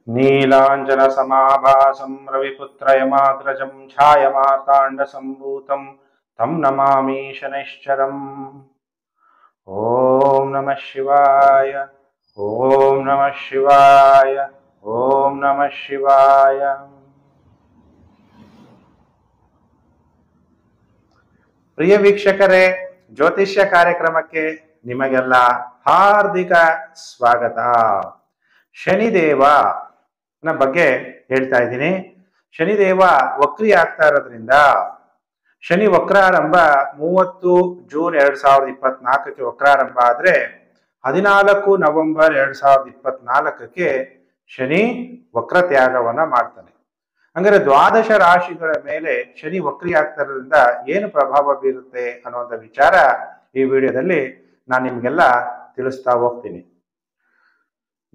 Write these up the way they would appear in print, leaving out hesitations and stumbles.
नीलाञ्जनसमाभासं रविपुत्रयमाग्रजं छायमार्ताण्डसम्भूतं तं नमामि शनैश्चरम्। ॐ नमः शिवाय। ॐ नमः शिवाय। ॐ नमः शिवाय। ಪ್ರಿಯ ವೀಕ್ಷಕರೇ, ಜ್ಯೋತಿಷ್ಯ ಕಾರ್ಯಕ್ರಮಕ್ಕೆ ನಿಮಗೆಲ್ಲ ಹಾರ್ದಿಕ ಸ್ವಾಗತ. ಶನಿದೇವನ ಬಗ್ಗೆ ಹೇಳ್ತಾ ಇದ್ದೀನಿ. ಶನಿದೇವ ವಕ್ರಿ ಆಗ್ತಾ ಇರೋದ್ರಿಂದ ಶನಿ ವಕ್ರಾರಂಭ 30 ಜೂನ್ 2024ಕ್ಕೆ ವಕ್ರಾರಂಭ ಆದ್ರೆ 14 ನವೆಂಬರ್ 2024ಕ್ಕೆ ಶನಿ ವಕ್ರತ್ಯಾಗವನ್ನ ಮಾಡ್ತಾನೆ. ಹಂಗಾರೆ ದ್ವಾದಶ ರಾಶಿಗಳ ಮೇಲೆ ಶನಿ ವಕ್ರಿ ಆಗ್ತಾ ಇರೋದ್ರಿಂದ ಏನು ಪ್ರಭಾವ ಬೀರುತ್ತೆ ಅನ್ನುವಂಥ ವಿಚಾರ ಈ ವಿಡಿಯೋದಲ್ಲಿ ನಾನು ನಿಮ್ಗೆಲ್ಲ ತಿಳಿಸ್ತಾ ಹೋಗ್ತೀನಿ.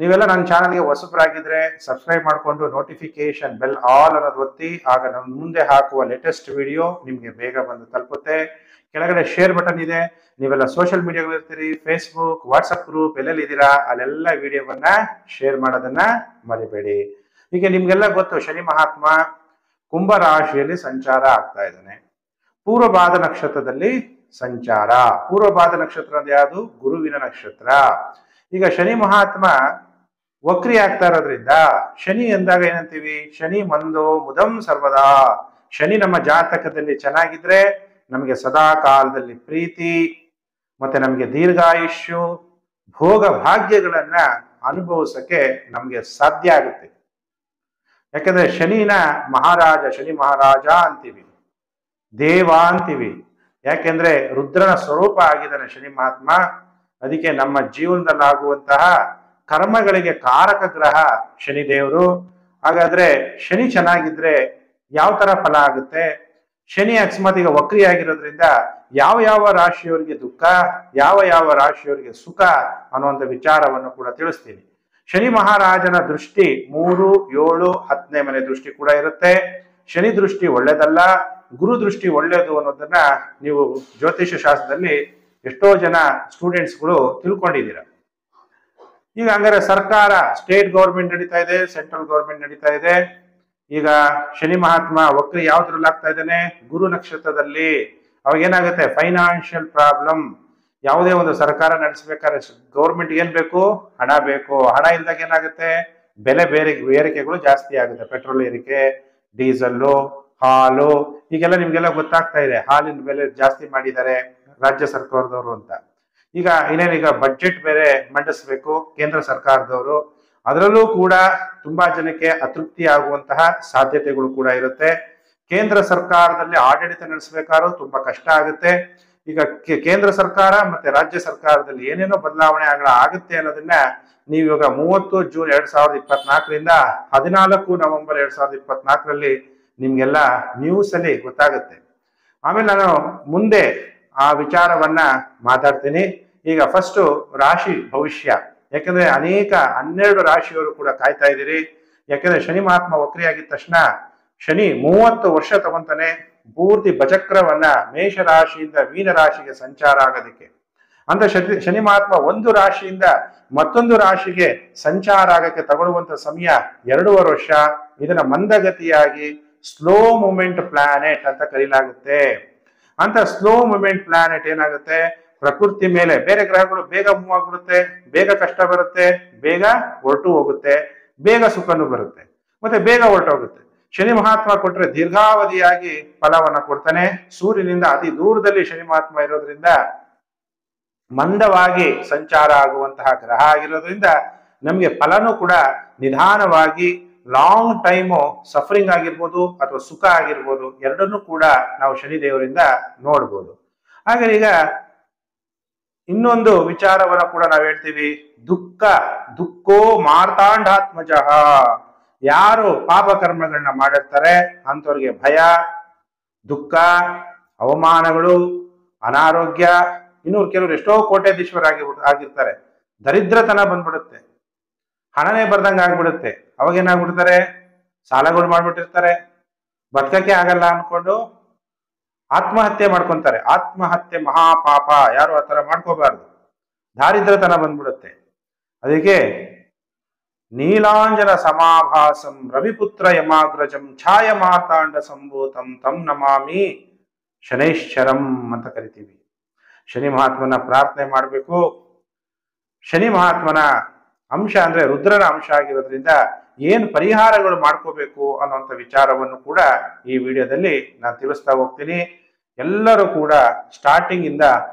ನೀವೆಲ್ಲ ನನ್ನ ಚಾನಲ್ಗೆ ಹೊಸಬರಾಗಿದ್ರೆ ಸಬ್ಸ್ಕ್ರೈಬ್ ಮಾಡಿಕೊಂಡು ನೋಟಿಫಿಕೇಶನ್ ಬೆಲ್ ಆಲ್ ಅನ್ನೋದು ಒತ್ತಿ, ಆಗ ನಾನು ಮುಂದೆ ಹಾಕುವ ಲೇಟೆಸ್ಟ್ ವಿಡಿಯೋ ನಿಮಗೆ ಬೇಗ ಬಂದು ತಲುಪುತ್ತೆ. ಕೆಳಗಡೆ ಶೇರ್ ಬಟನ್ ಇದೆ. ನೀವೆಲ್ಲ ಸೋಷಿಯಲ್ ಮೀಡಿಯಾಗಳಿರ್ತೀರಿ, ಫೇಸ್ಬುಕ್, ವಾಟ್ಸಪ್ ಗ್ರೂಪ್ ಎಲ್ಲೆಲ್ಲಿ ಇದ್ದೀರಾ ಅಲ್ಲೆಲ್ಲ ವಿಡಿಯೋವನ್ನ ಶೇರ್ ಮಾಡೋದನ್ನ ಮರಿಬೇಡಿ. ಈಗ ನಿಮ್ಗೆಲ್ಲ ಗೊತ್ತು, ಶನಿ ಮಹಾತ್ಮ ಕುಂಭ ರಾಶಿಯಲ್ಲಿ ಸಂಚಾರ ಆಗ್ತಾ ಇದ್ದಾನೆ. ಪೂರ್ವಭಾದ ನಕ್ಷತ್ರದಲ್ಲಿ ಸಂಚಾರ. ಪೂರ್ವಭಾದ ನಕ್ಷತ್ರ ಅಂದ್ರೆ ಯಾವುದು? ಗುರುವಿನ ನಕ್ಷತ್ರ. ಈಗ ಶನಿ ಮಹಾತ್ಮ ವಕ್ರಿ ಆಗ್ತಾ ಇರೋದ್ರಿಂದ ಶನಿ ಎಂದಾಗ ಏನಂತೀವಿ? ಶನಿ ಮಂದೋ ಮುದಂ ಸರ್ವದಾ. ಶನಿ ನಮ್ಮ ಜಾತಕದಲ್ಲಿ ಚೆನ್ನಾಗಿದ್ರೆ ನಮಗೆ ಸದಾ ಕಾಲದಲ್ಲಿ ಪ್ರೀತಿ, ಮತ್ತೆ ನಮಗೆ ದೀರ್ಘಾಯುಷ್ಯು, ಭೋಗ ಭಾಗ್ಯಗಳನ್ನ ಅನುಭವಿಸಕ್ಕೆ ನಮಗೆ ಸಾಧ್ಯ ಆಗುತ್ತೆ. ಯಾಕಂದ್ರೆ ಶನಿನ ಮಹಾರಾಜ, ಶನಿ ಮಹಾರಾಜ ಅಂತೀವಿ, ದೇವ ಅಂತೀವಿ. ಯಾಕೆಂದ್ರೆ ರುದ್ರನ ಸ್ವರೂಪ ಆಗಿದ್ದಾನೆ ಶನಿ ಮಹಾತ್ಮ. ಅದಕ್ಕೆ ನಮ್ಮ ಜೀವನದಲ್ಲಾಗುವಂತಹ ಕರ್ಮಗಳಿಗೆ ಕಾರಕ ಗ್ರಹ ಶನಿದೇವರು. ಹಾಗಾದ್ರೆ ಶನಿ ಚೆನ್ನಾಗಿದ್ರೆ ಯಾವ ತರ ಫಲ ಆಗುತ್ತೆ? ಶನಿ ಅಕಸ್ಮಾತ್ ಈಗ ವಕ್ರಿ ಆಗಿರೋದ್ರಿಂದ ಯಾವ ಯಾವ ರಾಶಿಯವರಿಗೆ ದುಃಖ, ಯಾವ ಯಾವ ರಾಶಿಯವರಿಗೆ ಸುಖ ಅನ್ನುವಂಥ ವಿಚಾರವನ್ನು ಕೂಡ ತಿಳಿಸ್ತೀನಿ. ಶನಿ ಮಹಾರಾಜನ ದೃಷ್ಟಿ 3, 7, 10ನೇ ಮನೆ ದೃಷ್ಟಿ ಕೂಡ ಇರುತ್ತೆ. ಶನಿ ದೃಷ್ಟಿ ಒಳ್ಳೇದಲ್ಲ, ಗುರು ದೃಷ್ಟಿ ಒಳ್ಳೇದು ಅನ್ನೋದನ್ನ ನೀವು ಜ್ಯೋತಿಷ್ಯ ಶಾಸ್ತ್ರದಲ್ಲಿ ಎಷ್ಟೋ ಜನ ಸ್ಟೂಡೆಂಟ್ಸ್ಗಳು ತಿಳ್ಕೊಂಡಿದ್ದೀರ. ಈಗ ಹಂಗಾರೆ ಸರ್ಕಾರ, ಸ್ಟೇಟ್ ಗೌರ್ಮೆಂಟ್ ನಡೀತಾ ಇದೆ, ಸೆಂಟ್ರಲ್ ಗೌರ್ಮೆಂಟ್ ನಡೀತಾ ಇದೆ. ಈಗ ಶನಿ ಮಹಾತ್ಮ ವಕ್ರಿ ಯಾವ್ದ್ರಲ್ಲಿ ಆಗ್ತಾ ಇದ್ದಾನೆ? ಗುರು ನಕ್ಷತ್ರದಲ್ಲಿ. ಅವಾಗ ಏನಾಗುತ್ತೆ? Financial problem. ಯಾವುದೇ ಒಂದು ಸರ್ಕಾರ ನಡೆಸಬೇಕಾದ್ರೆ ಗೌರ್ಮೆಂಟ್ ಏನ್ ಬೇಕು? ಹಣ ಬೇಕು. ಹಣ ಇಲ್ದಾಗ ಏನಾಗುತ್ತೆ? ಬೆಲೆ ಏರಿಕೆಗಳು ಜಾಸ್ತಿ ಆಗುತ್ತೆ. ಪೆಟ್ರೋಲ್ ಏರಿಕೆ, ಡೀಸೆಲ್ಲು, ಹಾಲು, ಈಗೆಲ್ಲ ನಿಮ್ಗೆಲ್ಲ ಗೊತ್ತಾಗ್ತಾ ಇದೆ. ಹಾಲಿನ ಬೆಲೆ ಜಾಸ್ತಿ ಮಾಡಿದ್ದಾರೆ ರಾಜ್ಯ ಸರ್ಕಾರದವರು ಅಂತ. ಈಗ ಇನ್ನೇನೀಗ ಬಡ್ಜೆಟ್ ಬೇರೆ ಮಂಡಿಸ್ಬೇಕು ಕೇಂದ್ರ ಸರ್ಕಾರದವರು. ಅದರಲ್ಲೂ ಕೂಡ ತುಂಬಾ ಜನಕ್ಕೆ ಅತೃಪ್ತಿ ಆಗುವಂತಹ ಸಾಧ್ಯತೆಗಳು ಕೂಡ ಇರುತ್ತೆ. ಕೇಂದ್ರ ಸರ್ಕಾರದಲ್ಲಿ ಆಡಳಿತ ನಡೆಸಬೇಕಾದ್ರೂ ತುಂಬಾ ಕಷ್ಟ ಆಗುತ್ತೆ. ಈಗ ಕೇಂದ್ರ ಸರ್ಕಾರ ಮತ್ತೆ ರಾಜ್ಯ ಸರ್ಕಾರದಲ್ಲಿ ಏನೇನೋ ಬದಲಾವಣೆ ಆಗುತ್ತೆ ಅನ್ನೋದನ್ನ ನೀವು ಇವಾಗ 30 ಜೂನ್ 2024ರಿಂದ 14 ನವೆಂಬರ್ 2024ರಲ್ಲಿ ನಿಮ್ಗೆಲ್ಲ ನ್ಯೂಸ್ ಅಲ್ಲಿ ಗೊತ್ತಾಗುತ್ತೆ. ಆಮೇಲೆ ನಾನು ಮುಂದೆ ಆ ವಿಚಾರವನ್ನ ಮಾತಾಡ್ತೀನಿ. ಈಗ ಫಸ್ಟ್ ರಾಶಿ ಭವಿಷ್ಯ. ಯಾಕಂದ್ರೆ ಅನೇಕ 12 ರಾಶಿಯವರು ಕೂಡ ಕಾಯ್ತಾ ಇದ್ದೀರಿ. ಯಾಕಂದ್ರೆ ಶನಿ ಮಹಾತ್ಮ ವಕ್ರಿ ಆಗಿದ ತಕ್ಷಣ ಶನಿ 30 ವರ್ಷ ತಗೊಂತಾನೆ ಪೂರ್ತಿ ಬಚಕ್ರವನ್ನ ಮೇಷ ರಾಶಿಯಿಂದ ಮೀನ ರಾಶಿಗೆ ಸಂಚಾರ ಆಗೋದಕ್ಕೆ. ಅಂತ ಶನಿ ಮಹಾತ್ಮ ಒಂದು ರಾಶಿಯಿಂದ ಮತ್ತೊಂದು ರಾಶಿಗೆ ಸಂಚಾರ ಆಗಕ್ಕೆ ತಗೊಳ್ಳುವಂತ ಸಮಯ 2.5 ವರ್ಷ. ಇದನ್ನ ಮಂದಗತಿಯಾಗಿ ಸ್ಲೋ ಮೂಮೆಂಟ್ ಪ್ಲಾನೆಟ್ ಅಂತ ಕರೀಲಾಗುತ್ತೆ. ಅಂತ ಸ್ಲೋ ಮೂಮೆಂಟ್ ಪ್ಲಾನೆಟ್ ಏನಾಗುತ್ತೆ? ಪ್ರಕೃತಿ ಮೇಲೆ ಬೇರೆ ಗ್ರಹಗಳು ಬೇಗ ಮೂವ್ ಆಗ್ಬಿಡುತ್ತೆ, ಬೇಗ ಕಷ್ಟ ಬರುತ್ತೆ, ಬೇಗ ಹೊರಟು ಹೋಗುತ್ತೆ, ಬೇಗ ಸುಖನೂ ಬರುತ್ತೆ, ಮತ್ತೆ ಬೇಗ ಹೊರಟೋಗುತ್ತೆ. ಶನಿ ಮಹಾತ್ಮ ಕೊಟ್ರೆ ದೀರ್ಘಾವಧಿಯಾಗಿ ಫಲವನ್ನ ಕೊಡ್ತಾನೆ. ಸೂರ್ಯನಿಂದ ಅತಿ ದೂರದಲ್ಲಿ ಶನಿ ಮಹಾತ್ಮ ಇರೋದ್ರಿಂದ ಮಂದವಾಗಿ ಸಂಚಾರ ಆಗುವಂತಹ ಗ್ರಹ ಆಗಿರೋದ್ರಿಂದ ನಮ್ಗೆ ಫಲನೂ ಕೂಡ ನಿಧಾನವಾಗಿ, ಲಾಂಗ್ ಟೈಮು ಸಫರಿಂಗ್ ಆಗಿರ್ಬೋದು ಅಥವಾ ಸುಖ ಆಗಿರ್ಬೋದು, ಎರಡನ್ನೂ ಕೂಡ ನಾವು ಶನಿದೇವರಿಂದ ನೋಡ್ಬೋದು. ಹಾಗೆ ಈಗ ಇನ್ನೊಂದು ವಿಚಾರವನ್ನ ಕೂಡ ನಾವು ಹೇಳ್ತೀವಿ, ದುಃಖೋ ಮಾರ್ತಾಂಡಾತ್ಮಜ. ಯಾರು ಪಾಪ ಕರ್ಮಗಳನ್ನ ಮಾಡಿರ್ತಾರೆ ಅಂತವ್ರಿಗೆ ಭಯ, ದುಃಖ, ಅವಮಾನಗಳು, ಅನಾರೋಗ್ಯ. ಇನ್ನು ಕೆಲವರು ಎಷ್ಟೋ ಆಗಿರ್ತಾರೆ, ದರಿದ್ರತನ ಬಂದ್ಬಿಡುತ್ತೆ, ಹಣನೇ ಬರ್ದಂಗೆ ಆಗ್ಬಿಡುತ್ತೆ. ಅವಾಗ ಏನಾಗ್ಬಿಡ್ತಾರೆ? ಸಾಲಗಳು ಮಾಡ್ಬಿಟ್ಟಿರ್ತಾರೆ, ಬದುಕಕ್ಕೆ ಆಗಲ್ಲ ಅನ್ಕೊಂಡು ಆತ್ಮಹತ್ಯೆ ಮಾಡ್ಕೊಂತಾರೆ. ಆತ್ಮಹತ್ಯೆ ಮಹಾಪಾಪ, ಯಾರು ಆತರ ಮಾಡ್ಕೋಬಾರ್ದು. ದಾರಿದ್ರತನ ಬಂದ್ಬಿಡುತ್ತೆ. ಅದಕ್ಕೆ ನೀಲಾಂಜನ ಸಮಾಭಾಸಂ ರವಿಪುತ್ರ ಯಮಾಗ್ರಜಂ ಛಾಯ ಮಾರ್ತಾಂಡ ಸಂಭೂತಂ ತಂ ನಮಾಮಿ ಶನೈಶ್ಚರಂ ಅಂತ ಕರಿತೀವಿ. ಶನಿ ಮಹಾತ್ಮನ ಪ್ರಾರ್ಥನೆ ಮಾಡಬೇಕು. ಶನಿ ಮಹಾತ್ಮನ ಅಂಶ ಅಂದ್ರೆ ರುದ್ರನ ಅಂಶ ಆಗಿರೋದ್ರಿಂದ ಏನು ಪರಿಹಾರಗಳು ಮಾಡ್ಕೋಬೇಕು ಅನ್ನುವಂಥ ವಿಚಾರವನ್ನು ಕೂಡ ಈ ವಿಡಿಯೋದಲ್ಲಿ ನಾನು ತಿಳಿಸ್ತಾ ಹೋಗ್ತೀನಿ. ಎಲ್ಲರೂ ಕೂಡ ಸ್ಟಾರ್ಟಿಂಗ್ ಇಂದ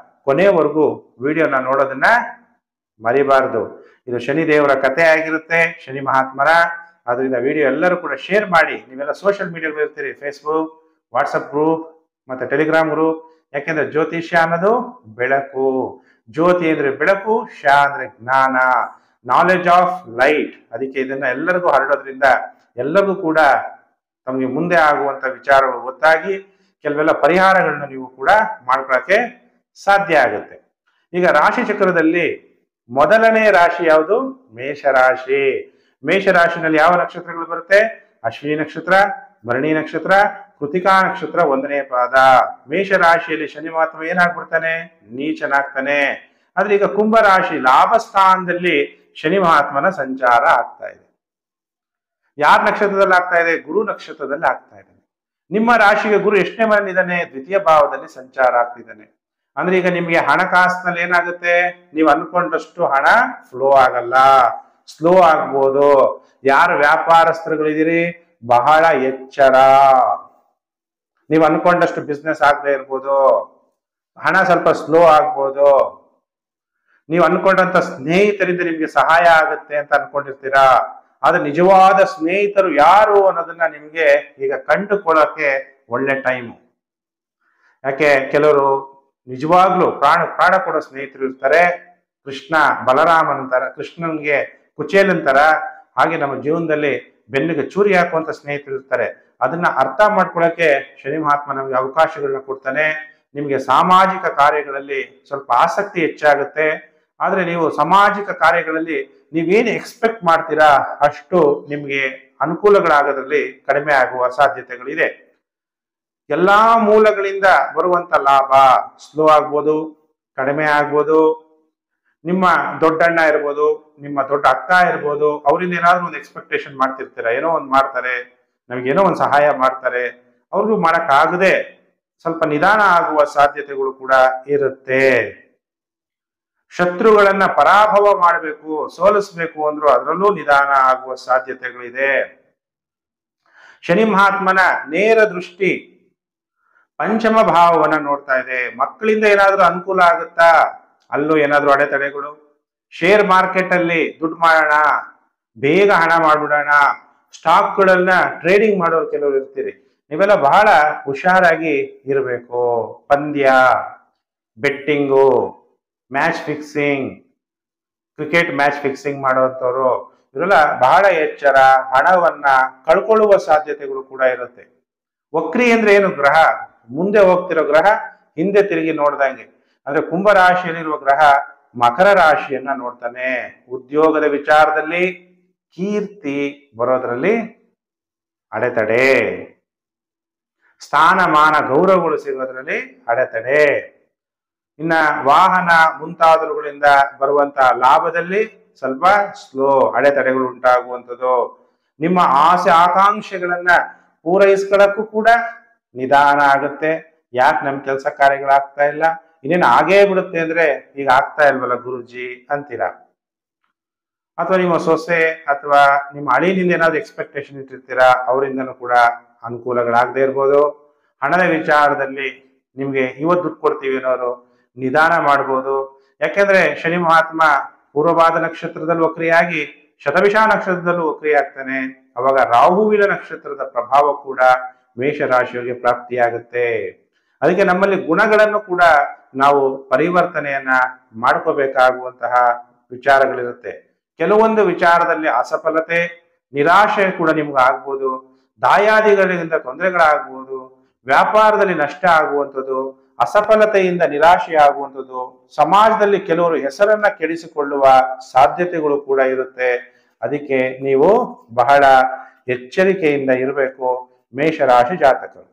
ಕೊನೆಯವರೆಗೂ ವಿಡಿಯೋನ ನೋಡೋದನ್ನ ಮರಿಬಾರದು. ಇದು ಶನಿ ದೇವರ ಕಥೆ ಆಗಿರುತ್ತೆ, ಶನಿ ಮಹಾತ್ಮರ. ಅದರಿಂದ ವಿಡಿಯೋ ಎಲ್ಲರೂ ಕೂಡ ಶೇರ್ ಮಾಡಿ. ನೀವೆಲ್ಲ ಸೋಷಿಯಲ್ ಮೀಡಿಯಾಗಳು ಇರ್ತೀರಿ, ಫೇಸ್ಬುಕ್, ವಾಟ್ಸಪ್ ಗ್ರೂಪ್ ಮತ್ತೆ ಟೆಲಿಗ್ರಾಮ್ ಗ್ರೂಪ್. ಯಾಕೆಂದ್ರೆ ಜ್ಯೋತಿಷ್ಯ ಅನ್ನೋದು ಬೆಳಕು. ಜ್ಯೋತಿ ಅಂದ್ರೆ ಬೆಳಕು, ಶ ಅಂದ್ರೆ ಜ್ಞಾನ, ನಾಲೆಡ್ಜ್ ಆಫ್ ಲೈಟ್. ಅದಕ್ಕೆ ಇದನ್ನ ಎಲ್ಲರಿಗೂ ಹರಡೋದ್ರಿಂದ ಎಲ್ಲರಿಗೂ ಕೂಡ ತಮಗೆ ಮುಂದೆ ಆಗುವಂತ ವಿಚಾರಗಳು ಗೊತ್ತಾಗಿ ಕೆಲವೆಲ್ಲ ಪರಿಹಾರಗಳನ್ನ ನೀವು ಕೂಡ ಮಾಡ್ಕೊಳಕ್ಕೆ ಸಾಧ್ಯ ಆಗುತ್ತೆ. ಈಗ ರಾಶಿ ಚಕ್ರದಲ್ಲಿ ಮೊದಲನೇ ರಾಶಿ ಯಾವುದು? ಮೇಷರಾಶಿ. ಮೇಷರಾಶಿನಲ್ಲಿ ಯಾವ ನಕ್ಷತ್ರಗಳು ಬರುತ್ತೆ? ಅಶ್ವಿನಿ ನಕ್ಷತ್ರ, ಭರಣಿ ನಕ್ಷತ್ರ, ಕೃತಿಕಾ ನಕ್ಷತ್ರ 1ನೇ ಪಾದ. ಮೇಷರಾಶಿಯಲ್ಲಿ ಶನಿ ಮಹಾತ್ಮ ಏನಾಗ್ಬಿಡ್ತಾನೆ? ನೀಚನಾಗ್ತಾನೆ. ಆದ್ರೆ ಈಗ ಕುಂಭರಾಶಿ ಲಾಭ ಸ್ಥಾನದಲ್ಲಿ ಶನಿ ಮಹಾತ್ಮನ ಸಂಚಾರ ಆಗ್ತಾ ಇದೆ. ಯಾರ ನಕ್ಷತ್ರದಲ್ಲಿ ಆಗ್ತಾ ಇದೆ? ಗುರು ನಕ್ಷತ್ರದಲ್ಲಿ ಆಗ್ತಾ ಇದೆ. ನಿಮ್ಮ ರಾಶಿಗೆ ಗುರು ಎಷ್ಟನೇ ಮನೆಯಲ್ಲಿದ್ದಾನೆ? 2ಯ ಭಾವದಲ್ಲಿ ಸಂಚಾರ ಆಗ್ತಿದ್ದಾನೆ. ಅಂದ್ರೆ ಈಗ ನಿಮ್ಗೆ ಹಣಕಾಸಿನಲ್ಲಿ ಏನಾಗುತ್ತೆ? ನೀವು ಅನ್ಕೊಂಡಷ್ಟು ಹಣ ಫ್ಲೋ ಆಗಲ್ಲ, ಸ್ಲೋ ಆಗ್ಬೋದು. ಯಾರು ವ್ಯಾಪಾರಸ್ಥರುಗಳಿದ್ದೀರಿ, ಬಹಳ ಎಚ್ಚರ. ನೀವು ಅನ್ಕೊಂಡಷ್ಟು ಬಿಸ್ನೆಸ್ ಆಗದೆ ಇರ್ಬೋದು, ಹಣ ಸ್ವಲ್ಪ ಸ್ಲೋ ಆಗ್ಬೋದು. ನೀವು ಅನ್ಕೊಂಡಂತ ಸ್ನೇಹಿತರಿಂದ ನಿಮ್ಗೆ ಸಹಾಯ ಆಗುತ್ತೆ ಅಂತ ಅನ್ಕೊಂಡಿರ್ತೀರಾ. ಆದ್ರೆ ನಿಜವಾದ ಸ್ನೇಹಿತರು ಯಾರು ಅನ್ನೋದನ್ನ ನಿಮ್ಗೆ ಈಗ ಕಂಡುಕೊಳ್ಳೋಕೆ ಒಳ್ಳೆ ಟೈಮು. ಯಾಕೆ? ಕೆಲವರು ನಿಜವಾಗ್ಲೂ ಪ್ರಾಣ ಕೊಡೋ ಸ್ನೇಹಿತರು ಇರ್ತಾರೆ. ಕೃಷ್ಣ ಬಲರಾಮನ್ ತರ, ಕೃಷ್ಣನ್ಗೆ ಕುಚೇಲನ್ ತರ. ಹಾಗೆ ನಮ್ಮ ಜೀವನದಲ್ಲಿ ಬೆನ್ನಿಗೆ ಚೂರಿ ಹಾಕುವಂತ ಸ್ನೇಹಿತರು ಇರ್ತಾರೆ. ಅದನ್ನ ಅರ್ಥ ಮಾಡ್ಕೊಳಕ್ಕೆ ಶನಿ ಮಹಾತ್ಮ ನಮ್ಗೆ ಅವಕಾಶಗಳನ್ನ ಕೊಡ್ತಾನೆ. ನಿಮ್ಗೆ ಸಾಮಾಜಿಕ ಕಾರ್ಯಗಳಲ್ಲಿ ಸ್ವಲ್ಪ ಆಸಕ್ತಿ ಹೆಚ್ಚಾಗುತ್ತೆ. ಆದ್ರೆ ನೀವು ಸಾಮಾಜಿಕ ಕಾರ್ಯಗಳಲ್ಲಿ ನೀವೇನು ಎಕ್ಸ್ಪೆಕ್ಟ್ ಮಾಡ್ತೀರಾ ಅಷ್ಟು ನಿಮ್ಗೆ ಅನುಕೂಲಗಳಾಗೋದ್ರಲ್ಲಿ ಕಡಿಮೆ ಆಗುವ ಸಾಧ್ಯತೆಗಳಿದೆ. ಎಲ್ಲಾ ಮೂಲಗಳಿಂದ ಬರುವಂತ ಲಾಭ ಸ್ಲೋ ಆಗ್ಬೋದು, ಕಡಿಮೆ ಆಗ್ಬೋದು. ನಿಮ್ಮ ದೊಡ್ಡಣ್ಣ ಇರ್ಬೋದು, ನಿಮ್ಮ ದೊಡ್ಡ ಅಕ್ಕ ಇರ್ಬೋದು, ಅವರಿಂದ ಏನಾದ್ರು ಒಂದು ಎಕ್ಸ್ಪೆಕ್ಟೇಷನ್ ಮಾಡ್ತಿರ್ತೀರ. ಏನೋ ಒಂದು ಮಾಡ್ತಾರೆ, ನಮ್ಗೇನೋ ಒಂದು ಸಹಾಯ ಮಾಡ್ತಾರೆ. ಅವ್ರಿಗೂ ಮಾಡಕ್ಕಾಗದೆ ಸ್ವಲ್ಪ ನಿಧಾನ ಆಗುವ ಸಾಧ್ಯತೆಗಳು ಕೂಡ ಇರುತ್ತೆ. ಶತ್ರುಗಳನ್ನ ಪರಾಭವ ಮಾಡಬೇಕು, ಸೋಲಿಸ್ಬೇಕು ಅಂದ್ರು ಅದರಲ್ಲೂ ನಿಧಾನ ಆಗುವ ಸಾಧ್ಯತೆಗಳಿದೆ. ಶನಿ ಮಹಾತ್ಮನ ನೇರ ದೃಷ್ಟಿ ಪಂಚಮ ಭಾವವನ್ನ ನೋಡ್ತಾ ಇದೆ. ಮಕ್ಕಳಿಂದ ಏನಾದ್ರೂ ಅನುಕೂಲ ಆಗುತ್ತಾ? ಅಲ್ಲೂ ಏನಾದ್ರೂ ಅಡೆತಡೆಗಳು. ಶೇರ್ ಮಾರ್ಕೆಟ್ ಅಲ್ಲಿ ದುಡ್ಡು ಮಾಡೋಣ, ಬೇಗ ಹಣ ಮಾಡ್ಬಿಡೋಣ, ಸ್ಟಾಕ್ಗಳನ್ನ ಟ್ರೇಡಿಂಗ್ ಮಾಡೋರು ಕೆಲವರು ಇರ್ತೀರಿ. ನೀವೆಲ್ಲ ಬಹಳ ಹುಷಾರಾಗಿ ಇರಬೇಕು. ಪಂದ್ಯ, betting, match fixing, cricket match fixing ಮಾಡುವಂಥವ್ರು ಇವರೆಲ್ಲ ಬಹಳ ಎಚ್ಚರ. ಹಣವನ್ನ ಕಳ್ಕೊಳ್ಳುವ ಸಾಧ್ಯತೆಗಳು ಕೂಡ ಇರುತ್ತೆ. ವಕ್ರಿ ಅಂದ್ರೆ ಏನು? ಗ್ರಹ ಮುಂದೆ ಹೋಗ್ತಿರೋ ಗ್ರಹ ಹಿಂದೆ ತಿರುಗಿ ನೋಡ್ದಂಗೆ. ಅಂದ್ರೆ ಕುಂಭರಾಶಿಯಲ್ಲಿರುವ ಗ್ರಹ ಮಕರ ರಾಶಿಯನ್ನ ನೋಡ್ತಾನೆ. ಉದ್ಯೋಗದ ವಿಚಾರದಲ್ಲಿ ಕೀರ್ತಿ ಬರೋದ್ರಲ್ಲಿ ಅಡೆತಡೆ, ಸ್ಥಾನಮಾನ ಗೌರವಗಳು ಸಿಗೋದ್ರಲ್ಲಿ ಅಡೆತಡೆ. ಇನ್ನ ವಾಹನ ಮುಂತಾದವುಗಳಿಂದ ಬರುವಂತ ಲಾಭದಲ್ಲಿ ಸ್ವಲ್ಪ ಸ್ಲೋ, ಅಡೆತಡೆಗಳು ಉಂಟಾಗುವಂಥದ್ದು. ನಿಮ್ಮ ಆಸೆ ಆಕಾಂಕ್ಷೆಗಳನ್ನ ಪೂರೈಸ್ಕೊಳ್ಳಕ್ಕೂ ಕೂಡ ನಿಧಾನ ಆಗುತ್ತೆ. ಯಾಕೆ ನಮ್ಮ ಕೆಲಸ ಕಾರ್ಯಗಳಾಗ್ತಾ ಇಲ್ಲ? ಇನ್ನೇನು ಆಗೇ ಬಿಡುತ್ತೆ ಅಂದ್ರೆ ಈಗ ಆಗ್ತಾ ಇಲ್ವಲ್ಲ ಗುರುಜಿ ಅಂತೀರಾ. ಅಥವಾ ನಿಮ್ಮ ಸೊಸೆ ಅಥವಾ ನಿಮ್ಮ ಅಳಿನಿಂದ ಏನಾದ್ರು ಎಕ್ಸ್ಪೆಕ್ಟೇಷನ್ ಇಟ್ಟಿರ್ತೀರಾ, ಅವರಿಂದನೂ ಕೂಡ ಅನುಕೂಲಗಳಾಗದೇ ಇರ್ಬೋದು. ಹಣದ ವಿಚಾರದಲ್ಲಿ ನಿಮ್ಗೆ ಇವತ್ತು ದುಡ್ಡು ಕೊಡ್ತೀವಿ ಅನ್ನೋರು ನಿಧಾನ ಮಾಡ್ಬೋದು. ಯಾಕೆಂದ್ರೆ ಶನಿ ಮಹಾತ್ಮ ಪೂರ್ವಭಾದ ನಕ್ಷತ್ರದಲ್ಲಿ ವಕ್ರಿಯಾಗಿ ಶತಭಿಷ ನಕ್ಷತ್ರದಲ್ಲೂ ವಕ್ರಿಯಾಗ್ತಾನೆ. ಅವಾಗ ರಾಹುವಿನ ನಕ್ಷತ್ರದ ಪ್ರಭಾವ ಕೂಡ ಮೇಷರಾಶಿಯವರಿಗೆ ಪ್ರಾಪ್ತಿಯಾಗುತ್ತೆ. ಅದಕ್ಕೆ ನಮ್ಮಲ್ಲಿ ಗುಣಗಳನ್ನು ಕೂಡ ನಾವು ಪರಿವರ್ತನೆಯನ್ನ ಮಾಡ್ಕೋಬೇಕಾಗುವಂತಹ ವಿಚಾರಗಳಿರುತ್ತೆ. ಕೆಲವೊಂದು ವಿಚಾರದಲ್ಲಿ ಅಸಫಲತೆ, ನಿರಾಶೆ ಕೂಡ ನಿಮ್ಗೆ ಆಗ್ಬೋದು. ದಾಯಾದಿಗಳಿಂದ ತೊಂದರೆಗಳಾಗ್ಬೋದು. ವ್ಯಾಪಾರದಲ್ಲಿ ನಷ್ಟ ಆಗುವಂಥದ್ದು, ಅಸಫಲತೆಯಿಂದ ನಿರಾಶೆ ಆಗುವಂಥದ್ದು, ಸಮಾಜದಲ್ಲಿ ಕೆಲವರು ಹೆಸರನ್ನ ಕೆಡಿಸಿಕೊಳ್ಳುವ ಸಾಧ್ಯತೆಗಳು ಕೂಡ ಇರುತ್ತೆ. ಅದಕ್ಕೆ ನೀವು ಬಹಳ ಎಚ್ಚರಿಕೆಯಿಂದ ಇರಬೇಕು ಮೇಷರಾಶಿ ಜಾತಕರು.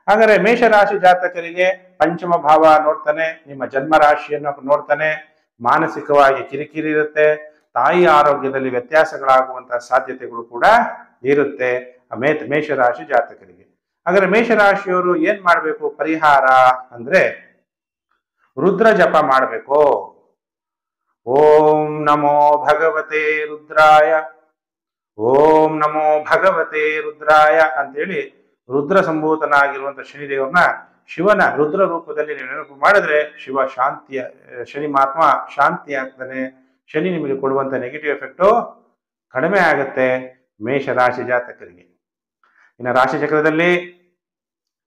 ಹಾಗಾದ್ರೆ ಮೇಷರಾಶಿ ಜಾತಕರಿಗೆ ಪಂಚಮ ಭಾವ ನೋಡ್ತಾನೆ, ನಿಮ್ಮ ಜನ್ಮ ರಾಶಿಯನ್ನು ನೋಡ್ತಾನೆ. ಮಾನಸಿಕವಾಗಿ ಕಿರಿಕಿರಿ ಇರುತ್ತೆ, ತಾಯಿ ಆರೋಗ್ಯದಲ್ಲಿ ವ್ಯತ್ಯಾಸಗಳಾಗುವಂತಹ ಸಾಧ್ಯತೆಗಳು ಕೂಡ ಇರುತ್ತೆ ಮೇಷರಾಶಿ ಜಾತಕರಿಗೆ. ಹಾಗಾದ್ರೆ ಮೇಷರಾಶಿಯವರು ಏನ್ ಮಾಡ್ಬೇಕು ಪರಿಹಾರ ಅಂದ್ರೆ ರುದ್ರ ಜಪ ಮಾಡಬೇಕು. ಓಂ ನಮೋ ಭಗವತೆ ರುದ್ರಾಯ, ಓಂ ನಮೋ ಭಗವತೆ ರುದ್ರಾಯ ಅಂತೇಳಿ ರುದ್ರ ಸಂಭೂತನಾಗಿರುವಂತ ಶನಿದೇವರನ್ನ ಶಿವನ ರುದ್ರ ರೂಪದಲ್ಲಿ ನೀವು ನೆನಪು ಮಾಡಿದ್ರೆ ಶನಿ ಮಹಾತ್ಮ ಶಾಂತಿ ಆಗ್ತಾನೆ. ಶನಿ ನಿಮಗೆ ಕೊಡುವಂತ ನೆಗೆಟಿವ್ ಎಫೆಕ್ಟು ಕಡಿಮೆ ಆಗುತ್ತೆ ಮೇಷರಾಶಿ ಜಾತಕರಿಗೆ. ಇನ್ನು ರಾಶಿ ಚಕ್ರದಲ್ಲಿ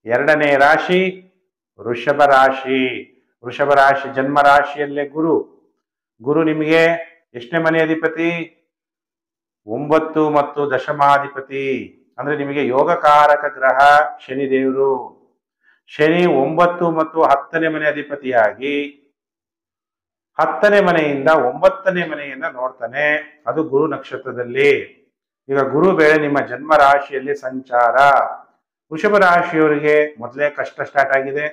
2ನೇ ರಾಶಿ ವೃಷಭ ರಾಶಿ. ವೃಷಭ ರಾಶಿ ಜನ್ಮ ರಾಶಿಯಲ್ಲೇ ಗುರು ನಿಮಗೆ ಎಷ್ಟನೇ ಮನೆ ಅಧಿಪತಿ? 9 ಮತ್ತು ದಶಮಾಧಿಪತಿ. ಅಂದ್ರೆ ನಿಮಗೆ ಯೋಗಕಾರಕ ಗ್ರಹ ಶನಿದೇವರು. ಶನಿ 9 ಮತ್ತು 10ನೇ ಮನೆ ಅಧಿಪತಿಯಾಗಿ 10ನೇ ಮನೆಯಿಂದ 9ನೇ ಮನೆಯನ್ನ ನೋಡ್ತಾನೆ, ಅದು ಗುರು ನಕ್ಷತ್ರದಲ್ಲಿ. ಈಗ ಗುರು ಬೇಳೆ ನಿಮ್ಮ ಜನ್ಮ ರಾಶಿಯಲ್ಲಿ ಸಂಚಾರ. ವೃಷಭ ರಾಶಿಯವರಿಗೆ ಮೊದಲೇ ಕಷ್ಟ ಸ್ಟಾರ್ಟ್ ಆಗಿದೆ.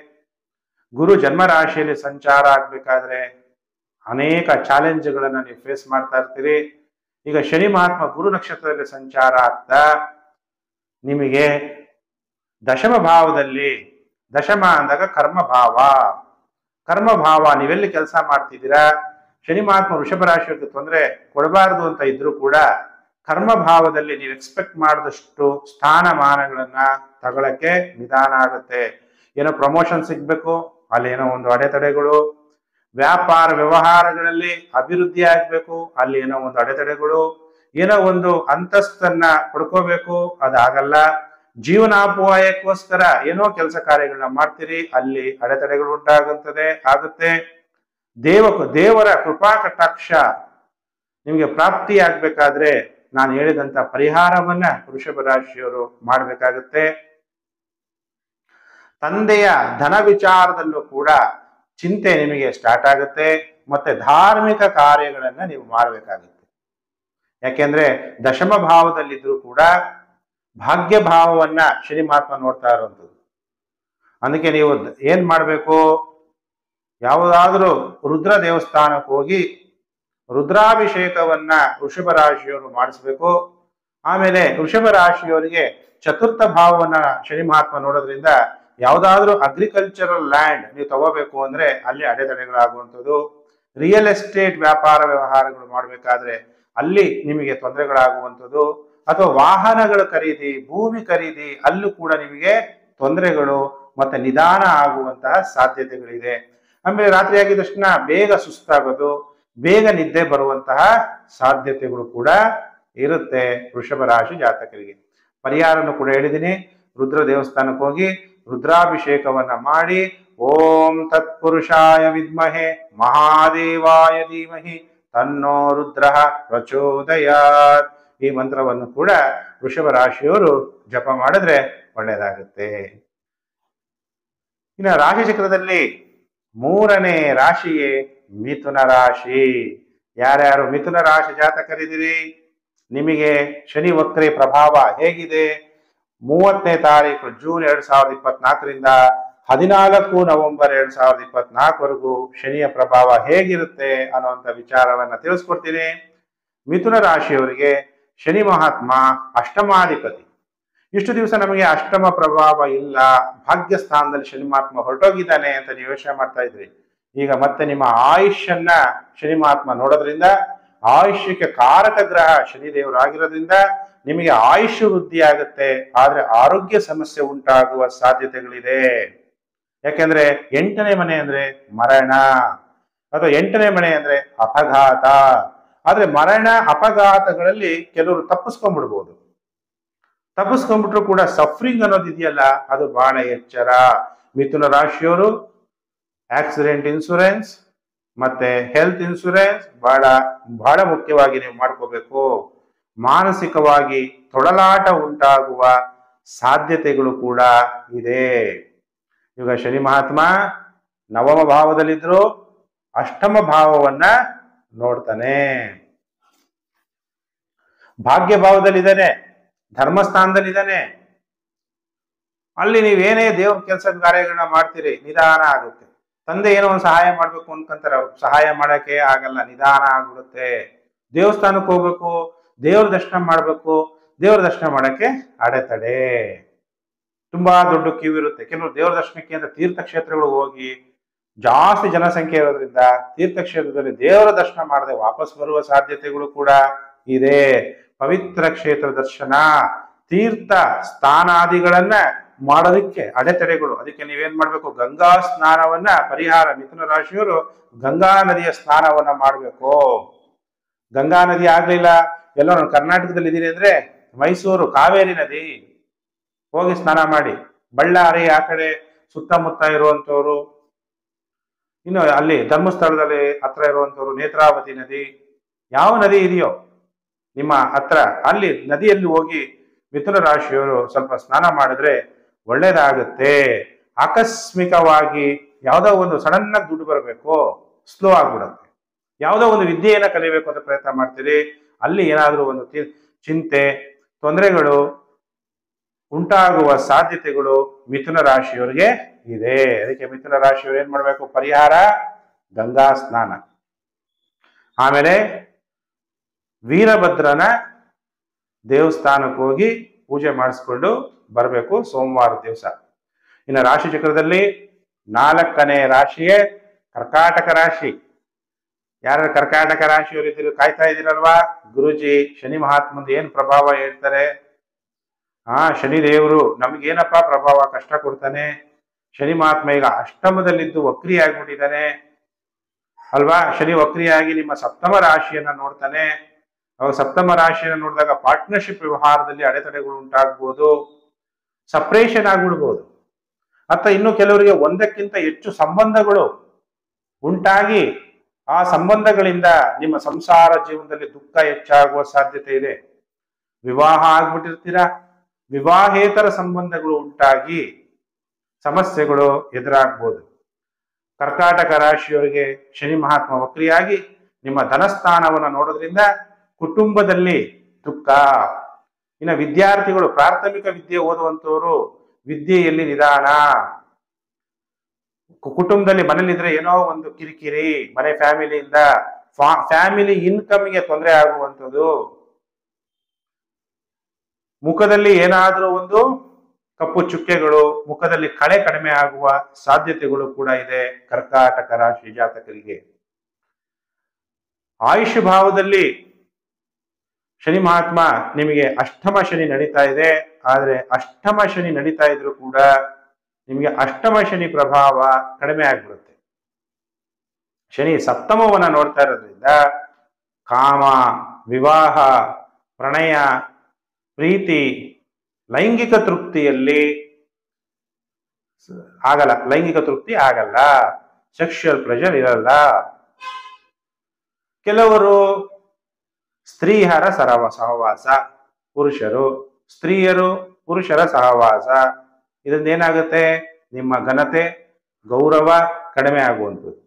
ಗುರು ಜನ್ಮ ರಾಶಿಯಲ್ಲಿ ಸಂಚಾರ ಆಗ್ಬೇಕಾದ್ರೆ ಅನೇಕ ಚಾಲೆಂಜ್ಗಳನ್ನ ನೀವು ಫೇಸ್ ಮಾಡ್ತಾ ಇರ್ತೀರಿ. ಈಗ ಶನಿ ಮಹಾತ್ಮ ಗುರು ನಕ್ಷತ್ರದಲ್ಲಿ ಸಂಚಾರ ಆಗ್ತಾ ನಿಮಗೆ ದಶಮ ಭಾವದಲ್ಲಿ, ದಶಮ ಅಂದಾಗ ಕರ್ಮಭಾವ ನೀವೆಲ್ಲಿ ಕೆಲಸ ಮಾಡ್ತಿದ್ದೀರಾ, ಶನಿ ಮಹಾತ್ಮ ವೃಷಭ ರಾಶಿಯವರಿಗೆ ತೊಂದರೆ ಕೊಡಬಾರದು ಅಂತ ಇದ್ರೂ ಕೂಡ ಕರ್ಮಭಾವದಲ್ಲಿ ನೀವು ಎಕ್ಸ್ಪೆಕ್ಟ್ ಮಾಡಿದಷ್ಟು ಸ್ಥಾನಮಾನಗಳನ್ನ ತಗೊಳಕ್ಕೆ ನಿಧಾನ ಆಗುತ್ತೆ. ಏನೋ ಪ್ರಮೋಷನ್ ಸಿಗ್ಬೇಕು, ಅಲ್ಲಿ ಏನೋ ಒಂದು ಅಡೆತಡೆಗಳು. ವ್ಯಾಪಾರ ವ್ಯವಹಾರಗಳಲ್ಲಿ ಅಭಿವೃದ್ಧಿ ಆಗ್ಬೇಕು, ಅಲ್ಲಿ ಏನೋ ಒಂದು ಅಡೆತಡೆಗಳು. ಏನೋ ಒಂದು ಅಂತಸ್ತನ್ನ ಪಡ್ಕೋಬೇಕು, ಅದಾಗಲ್ಲ. ಜೀವನಾಪೋಯಕ್ಕೋಸ್ಕರ ಏನೋ ಕೆಲಸ ಕಾರ್ಯಗಳನ್ನ ಮಾಡ್ತೀರಿ, ಅಲ್ಲಿ ಅಡೆತಡೆಗಳು ಆಗುತ್ತೆ. ದೇವರ ಕೃಪಾ ಕಟಾಕ್ಷ ನಿಮಗೆ ಪ್ರಾಪ್ತಿ ಆಗ್ಬೇಕಾದ್ರೆ ನಾನು ಹೇಳಿದಂತ ಪರಿಹಾರವನ್ನ ವೃಷಭ ರಾಶಿಯವರು ಮಾಡಬೇಕಾಗುತ್ತೆ. ತಂದೆಯ ಧನ ವಿಚಾರದಲ್ಲೂ ಕೂಡ ಚಿಂತೆ ನಿಮಗೆ ಸ್ಟಾರ್ಟ್ ಆಗುತ್ತೆ. ಮತ್ತೆ ಧಾರ್ಮಿಕ ಕಾರ್ಯಗಳನ್ನ ನೀವು ಮಾಡಬೇಕಾಗುತ್ತೆ. ಯಾಕೆಂದ್ರೆ ದಶಮ ಭಾವದಲ್ಲಿದ್ರೂ ಕೂಡ ಭಾಗ್ಯ ಭಾವವನ್ನ ಶನಿ ಮಹಾತ್ಮ ನೋಡ್ತಾ ಇರುವಂಥದ್ದು. ಅದಕ್ಕೆ ನೀವು ಏನ್ ಮಾಡ್ಬೇಕು, ಯಾವುದಾದ್ರೂ ರುದ್ರ ದೇವಸ್ಥಾನಕ್ಕೆ ಹೋಗಿ ರುದ್ರಾಭಿಷೇಕವನ್ನ ವೃಷಭ ರಾಶಿಯವರು ಮಾಡಿಸ್ಬೇಕು. ಆಮೇಲೆ ವೃಷಭ ರಾಶಿಯವರಿಗೆ ಚತುರ್ಥ ಭಾವವನ್ನ ಶನಿ ಮಹಾತ್ಮ ನೋಡೋದ್ರಿಂದ ಯಾವುದಾದ್ರೂ ಅಗ್ರಿಕಲ್ಚರಲ್ ಲ್ಯಾಂಡ್ ನೀವು ತಗೋಬೇಕು ಅಂದ್ರೆ ಅಲ್ಲಿ ಅಡೆತಡೆಗಳಾಗುವಂಥದ್ದು. ರಿಯಲ್ ಎಸ್ಟೇಟ್ ವ್ಯಾಪಾರ ವ್ಯವಹಾರಗಳು ಮಾಡಬೇಕಾದ್ರೆ ಅಲ್ಲಿ ನಿಮಗೆ ತೊಂದರೆಗಳಾಗುವಂಥದ್ದು. ಅಥವಾ ವಾಹನಗಳ ಖರೀದಿ, ಭೂಮಿ ಖರೀದಿ, ಅಲ್ಲೂ ಕೂಡ ನಿಮಗೆ ತೊಂದರೆಗಳು ಮತ್ತೆ ನಿಧಾನ ಆಗುವಂತಹ ಸಾಧ್ಯತೆಗಳಿದೆ. ಆಮೇಲೆ ರಾತ್ರಿ ಆಗಿದ ತಕ್ಷಣ ಬೇಗ ಸುಸ್ತಾಗೋದು, ಬೇಗ ನಿದ್ದೆ ಬರುವಂತಹ ಸಾಧ್ಯತೆಗಳು ಕೂಡ ಇರುತ್ತೆ ವೃಷಭ ರಾಶಿ ಜಾತಕರಿಗೆ. ಪರಿಹಾರನು ಕೂಡ ಹೇಳಿದ್ದೀನಿ. ರುದ್ರ ದೇವಸ್ಥಾನಕ್ಕೆ ಹೋಗಿ ರುದ್ರಾಭಿಷೇಕವನ್ನ ಮಾಡಿ ಓಂ ತತ್ಪುರುಷಾಯ ವಿದ್ಮಹೆ ಮಹಾದೇವಾಯ ಧೀಮಹಿ ತನ್ನೋ ರುದ್ರ ಪ್ರಚೋದಯಾತ್ ಈ ಮಂತ್ರವನ್ನು ಕೂಡ ವೃಷಭ ರಾಶಿಯವರು ಜಪ ಮಾಡಿದ್ರೆ ಒಳ್ಳೆಯದಾಗುತ್ತೆ. ಇನ್ನು ರಾಶಿ ಚಕ್ರದಲ್ಲಿ 3ನೇ ರಾಶಿಯೇ ಮಿಥುನ ರಾಶಿ. ಯಾರ್ಯಾರು ಮಿಥುನ ರಾಶಿ ಜಾತಕರಿದ್ದೀರಿ, ನಿಮಗೆ ಶನಿ ವಕ್ರಿ ಪ್ರಭಾವ ಹೇಗಿದೆ? 30ನೇ ತಾರೀಕು ಜೂನ್ 2024ರಿಂದ 14 ನವೆಂಬರ್ 2024ವರೆಗೂ ಶನಿಯ ಪ್ರಭಾವ ಹೇಗಿರುತ್ತೆ ಅನ್ನುವಂಥ ವಿಚಾರವನ್ನ ತಿಳಿಸ್ಕೊಡ್ತೀನಿ. ಮಿಥುನ ರಾಶಿಯವರಿಗೆ ಶನಿ ಮಹಾತ್ಮ ಅಷ್ಟಮಾಧಿಪತಿ. ಇಷ್ಟು ದಿವಸ ನಮಗೆ ಅಷ್ಟಮ ಪ್ರಭಾವ ಇಲ್ಲ, ಭಾಗ್ಯ ಸ್ಥಾನದಲ್ಲಿ ಶನಿ ಮಹಾತ್ಮ ಹೊರಟೋಗಿದ್ದಾನೆ ಅಂತ ನೀವು ಯೋಚನೆ ಮಾಡ್ತಾ ಇದ್ರಿ. ಈಗ ಮತ್ತೆ ನಿಮ್ಮ ಆಯುಷ್ಯನ್ನ ಶನಿ ಮಹಾತ್ಮ ನೋಡೋದ್ರಿಂದ, ಆಯುಷ್ಯಕ್ಕೆ ಕಾರಕ ಗ್ರಹ ಶನಿದೇವರು ಆಗಿರೋದ್ರಿಂದ ನಿಮಗೆ ಆಯುಷ್ ವೃದ್ಧಿ ಆಗುತ್ತೆ. ಆದ್ರೆ ಆರೋಗ್ಯ ಸಮಸ್ಯೆ ಉಂಟಾಗುವ ಸಾಧ್ಯತೆಗಳಿದೆ. ಯಾಕೆಂದ್ರೆ 8ನೇ ಮನೆ ಅಂದ್ರೆ ಮರಣ, ಅಥವಾ 8ನೇ ಮನೆ ಅಂದ್ರೆ ಅಪಘಾತ. ಆದ್ರೆ ಮರಣ ಅಪಘಾತಗಳಲ್ಲಿ ಕೆಲವರು ತಪ್ಪಿಸ್ಕೊಂಡ್ಬಿಟ್ರು ಕೂಡ ಸಫರಿಂಗ್ ಅನ್ನೋದು ಇದೆಯಲ್ಲ, ಅದು ಬಹಳ ಎಚ್ಚರ. ಮಿಥುನ ರಾಶಿಯವರು ಆಕ್ಸಿಡೆಂಟ್ ಇನ್ಶೂರೆನ್ಸ್ ಮತ್ತೆ ಹೆಲ್ತ್ ಇನ್ಶೂರೆನ್ಸ್ ಬಹಳ ಮುಖ್ಯವಾಗಿ ನೀವು ಮಾಡ್ಕೋಬೇಕು. ಮಾನಸಿಕವಾಗಿ ತೊಡಲಾಟ ಉಂಟಾಗುವ ಸಾಧ್ಯತೆಗಳು ಕೂಡ ಇದೆ. ಈಗ ಶನಿ ಮಹಾತ್ಮ ನವಮ ಭಾವದಲ್ಲಿದ್ರು ಅಷ್ಟಮ ಭಾವವನ್ನ ನೋಡ್ತಾನೆ. ಭಾಗ್ಯ ಭಾವದಲ್ಲಿದ್ದಾನೆ, ಧರ್ಮಸ್ಥಾನದಲ್ಲಿದ್ದಾನೆ. ಅಲ್ಲಿ ನೀವೇನೇ ದೇವ್ರ ಕೆಲಸ ಕಾರ್ಯಗಳನ್ನ ಮಾಡ್ತೀರಿ, ನಿಧಾನ ಆಗುತ್ತೆ. ತಂದೆ ಏನೋ ಒಂದು ಸಹಾಯ ಮಾಡ್ಬೇಕು ಅನ್ಕೊಂತಾರೆ, ಅವ್ರಿಗೆ ಸಹಾಯ ಮಾಡಕ್ಕೆ ಆಗಲ್ಲ, ನಿಧಾನ ಆಗ್ಬಿಡುತ್ತೆ. ದೇವಸ್ಥಾನಕ್ಕೆ ಹೋಗ್ಬೇಕು, ದೇವ್ರ ದರ್ಶನ ಮಾಡ್ಬೇಕು, ದೇವ್ರ ದರ್ಶನ ಮಾಡಕ್ಕೆ ಅಡೆತಡೆ. ತುಂಬಾ ದೊಡ್ಡ ಕ್ಯೂ ಇರುತ್ತೆ. ಕೆಲವರು ದೇವ್ರ ದರ್ಶನಕ್ಕೆ ಅಂತ ತೀರ್ಥಕ್ಷೇತ್ರಗಳು ಹೋಗಿ ಜಾಸ್ತಿ ಜನಸಂಖ್ಯೆ ಇರೋದ್ರಿಂದ ತೀರ್ಥಕ್ಷೇತ್ರದಲ್ಲಿ ದೇವರ ದರ್ಶನ ಮಾಡದೆ ವಾಪಸ್ ಬರುವ ಸಾಧ್ಯತೆಗಳು ಕೂಡ ಇದೆ. ಪವಿತ್ರ ಕ್ಷೇತ್ರ ದರ್ಶನ, ತೀರ್ಥ ಸ್ಥಾನಾದಿಗಳನ್ನ ಮಾಡೋದಕ್ಕೆ ಅಡೆತಡೆಗಳು. ಅದಕ್ಕೆ ನೀವೇನ್ ಮಾಡ್ಬೇಕು, ಗಂಗಾ ಸ್ನಾನವನ್ನ ಪರಿಹಾರ. ಮಿಥುನ ರಾಶಿಯವರು ಗಂಗಾ ನದಿಯ ಸ್ನಾನವನ್ನ ಮಾಡ್ಬೇಕು. ಗಂಗಾ ನದಿ ಆಗ್ಲಿಲ್ಲ, ಎಲ್ಲ ನಾನು ಕರ್ನಾಟಕದಲ್ಲಿ ಇದ್ದೀನಿ ಅಂದ್ರೆ ಮೈಸೂರು ಕಾವೇರಿ ನದಿ ಹೋಗಿ ಸ್ನಾನ ಮಾಡಿ. ಬಳ್ಳಾರಿ ಆ ಕಡೆ ಸುತ್ತಮುತ್ತ ಇರುವಂತವ್ರು, ಇನ್ನು ಅಲ್ಲಿ ಧರ್ಮಸ್ಥಳದಲ್ಲಿ ಹತ್ರ ಇರುವಂತವ್ರು ನೇತ್ರಾವತಿ ನದಿ, ಯಾವ ನದಿ ಇದೆಯೋ ನಿಮ್ಮ ಹತ್ರ ಅಲ್ಲಿ ನದಿಯಲ್ಲಿ ಹೋಗಿ ಮಿಥುನ ರಾಶಿಯವರು ಸ್ವಲ್ಪ ಸ್ನಾನ ಮಾಡಿದ್ರೆ ಒಳ್ಳೇದಾಗುತ್ತೆ. ಆಕಸ್ಮಿಕವಾಗಿ ಯಾವುದೋ ಒಂದು ಸಡನ್ ಆಗಿ ದುಡ್ಡು ಬರಬೇಕು, ಸ್ಲೋ ಆಗ್ಬಿಡುತ್ತೆ. ಯಾವುದೋ ಒಂದು ವಿದ್ಯೆಯನ್ನ ಕಲಿಬೇಕು ಅಂತ ಪ್ರಯತ್ನ ಮಾಡ್ತೀರಿ, ಅಲ್ಲಿ ಏನಾದ್ರೂ ಒಂದು ಚಿಂತೆ ತೊಂದರೆಗಳು ಉಂಟಾಗುವ ಸಾಧ್ಯತೆಗಳು ಮಿಥುನ ರಾಶಿಯವರಿಗೆ ಇದೆ. ಅದಕ್ಕೆ ಮಿಥುನ ರಾಶಿಯವರು ಏನ್ ಮಾಡ್ಬೇಕು, ಪರಿಹಾರ ಗಂಗಾ ಸ್ನಾನ. ಆಮೇಲೆ ವೀರಭದ್ರನ ದೇವಸ್ಥಾನಕ್ಕೆ ಹೋಗಿ ಪೂಜೆ ಮಾಡಿಸ್ಕೊಂಡು ಬರಬೇಕು ಸೋಮವಾರ ದಿವಸ. ಇನ್ನು ರಾಶಿ ಚಕ್ರದಲ್ಲಿ 4ನೇ ರಾಶಿಯೇ ಕರ್ಕಾಟಕ ರಾಶಿ. ಯಾರು ಕರ್ಕಾಟಕ ರಾಶಿಯವರು ಇದ್ದೀರಿ, ಕಾಯ್ತಾ ಇದ್ದೀರಲ್ವಾ, ಗುರುಜಿ ಶನಿ ಮಹಾತ್ಮಂದು ಏನ್ ಪ್ರಭಾವ ಹೇಳ್ತಾರೆ. ಶನಿ ದೇವರು ನಮ್ಗೇನಪ್ಪ ಪ್ರಭಾವ, ಕಷ್ಟ ಕೊಡ್ತಾನೆ. ಶನಿ ಮಹಾತ್ಮ ಈಗ ಅಷ್ಟಮದಲ್ಲಿದ್ದು ವಕ್ರಿ ಆಗ್ಬಿಟ್ಟಿದ್ದಾನೆ ಅಲ್ವಾ. ಶನಿ ವಕ್ರಿಯಾಗಿ ನಿಮ್ಮ ಸಪ್ತಮ ರಾಶಿಯನ್ನ ನೋಡ್ತಾನೆ. ಅವಾಗ ಸಪ್ತಮ ರಾಶಿಯನ್ನ ನೋಡಿದಾಗ ಪಾರ್ಟ್ನರ್ಶಿಪ್ ವ್ಯವಹಾರದಲ್ಲಿ ಅಡೆತಡೆಗಳು ಉಂಟಾಗ್ಬೋದು, ಸಪ್ರೇಷನ್ ಆಗ್ಬಿಡ್ಬೋದು. ಅಥವಾ ಇನ್ನು ಕೆಲವರಿಗೆ ಒಂದಕ್ಕಿಂತ ಹೆಚ್ಚು ಸಂಬಂಧಗಳು ಉಂಟಾಗಿ ಆ ಸಂಬಂಧಗಳಿಂದ ನಿಮ್ಮ ಸಂಸಾರ ಜೀವನದಲ್ಲಿ ದುಃಖ ಹೆಚ್ಚಾಗುವ ಸಾಧ್ಯತೆ ಇದೆ. ವಿವಾಹ ಆಗ್ಬಿಟ್ಟಿರ್ತೀರಾ, ವಿವಾಹೇತರ ಸಂಬಂಧಗಳು ಉಂಟಾಗಿ ಸಮಸ್ಯೆಗಳು ಎದುರಾಗ್ಬೋದು. ಕರ್ಕಾಟಕ ರಾಶಿಯವರಿಗೆ ಶನಿ ಮಹಾತ್ಮ ವಕ್ರಿಯಾಗಿ ನಿಮ್ಮ ಧನಸ್ಥಾನವನ್ನು ನೋಡೋದ್ರಿಂದ ಕುಟುಂಬದಲ್ಲಿ ದುಃಖ. ಇನ್ನು ವಿದ್ಯಾರ್ಥಿಗಳು, ಪ್ರಾಥಮಿಕ ವಿದ್ಯೆ ಓದುವಂತವರು ವಿದ್ಯೆಯಲ್ಲಿ ನಿಧಾನ. ಕುಟುಂಬದಲ್ಲಿ ಮನೇಲಿದ್ರೆ ಏನೋ ಒಂದು ಕಿರಿಕಿರಿ, ಮನೆ ಫ್ಯಾಮಿಲಿಯಿಂದ ಫ್ಯಾಮಿಲಿ ಇನ್ಕಮ್ಗೆ ತೊಂದರೆ ಆಗುವಂಥದ್ದು. ಮುಖದಲ್ಲಿ ಏನಾದ್ರೂ ಒಂದು ಕಪ್ಪು ಚುಕ್ಕೆಗಳು, ಮುಖದಲ್ಲಿ ಕಳೆ ಕಡಿಮೆ ಆಗುವ ಸಾಧ್ಯತೆಗಳು ಕೂಡ ಇದೆ ಕರ್ಕಾಟಕ ರಾಶಿ ಜಾತಕರಿಗೆ. ಆಯುಷ್ ಭಾವದಲ್ಲಿ ಶನಿ ಮಹಾತ್ಮ ನಿಮಗೆ ಅಷ್ಟಮ ಶನಿ ನಡೀತಾ ಇದೆ. ಆದ್ರೆ ಅಷ್ಟಮ ಶನಿ ನಡೀತಾ ಇದ್ರು ಕೂಡ ನಿಮಗೆ ಅಷ್ಟಮ ಶನಿ ಪ್ರಭಾವ ಕಡಿಮೆ ಆಗ್ಬಿಡುತ್ತೆ. ಶನಿ ಸಪ್ತಮವನ್ನ ನೋಡ್ತಾ ಇರೋದ್ರಿಂದ ಕಾಮ, ವಿವಾಹ, ಪ್ರಣಯ, ಪ್ರೀತಿ, ಲೈಂಗಿಕ ತೃಪ್ತಿಯಲ್ಲಿ ಆಗಲ್ಲ. ಲೈಂಗಿಕ ತೃಪ್ತಿ ಆಗಲ್ಲ, ಸೆಕ್ಷುಯಲ್ ಪ್ರೆಷರ್ ಇರಲ್ಲ. ಕೆಲವರು ಸ್ತ್ರೀಯರ ಸಹವಾಸ, ಪುರುಷರು ಸ್ತ್ರೀಯರು ಪುರುಷರ ಸಹವಾಸ, ಇದರಿಂದ ಏನಾಗುತ್ತೆ, ನಿಮ್ಮ ಘನತೆ ಗೌರವ ಕಡಿಮೆ ಆಗುವಂಥದ್ದು.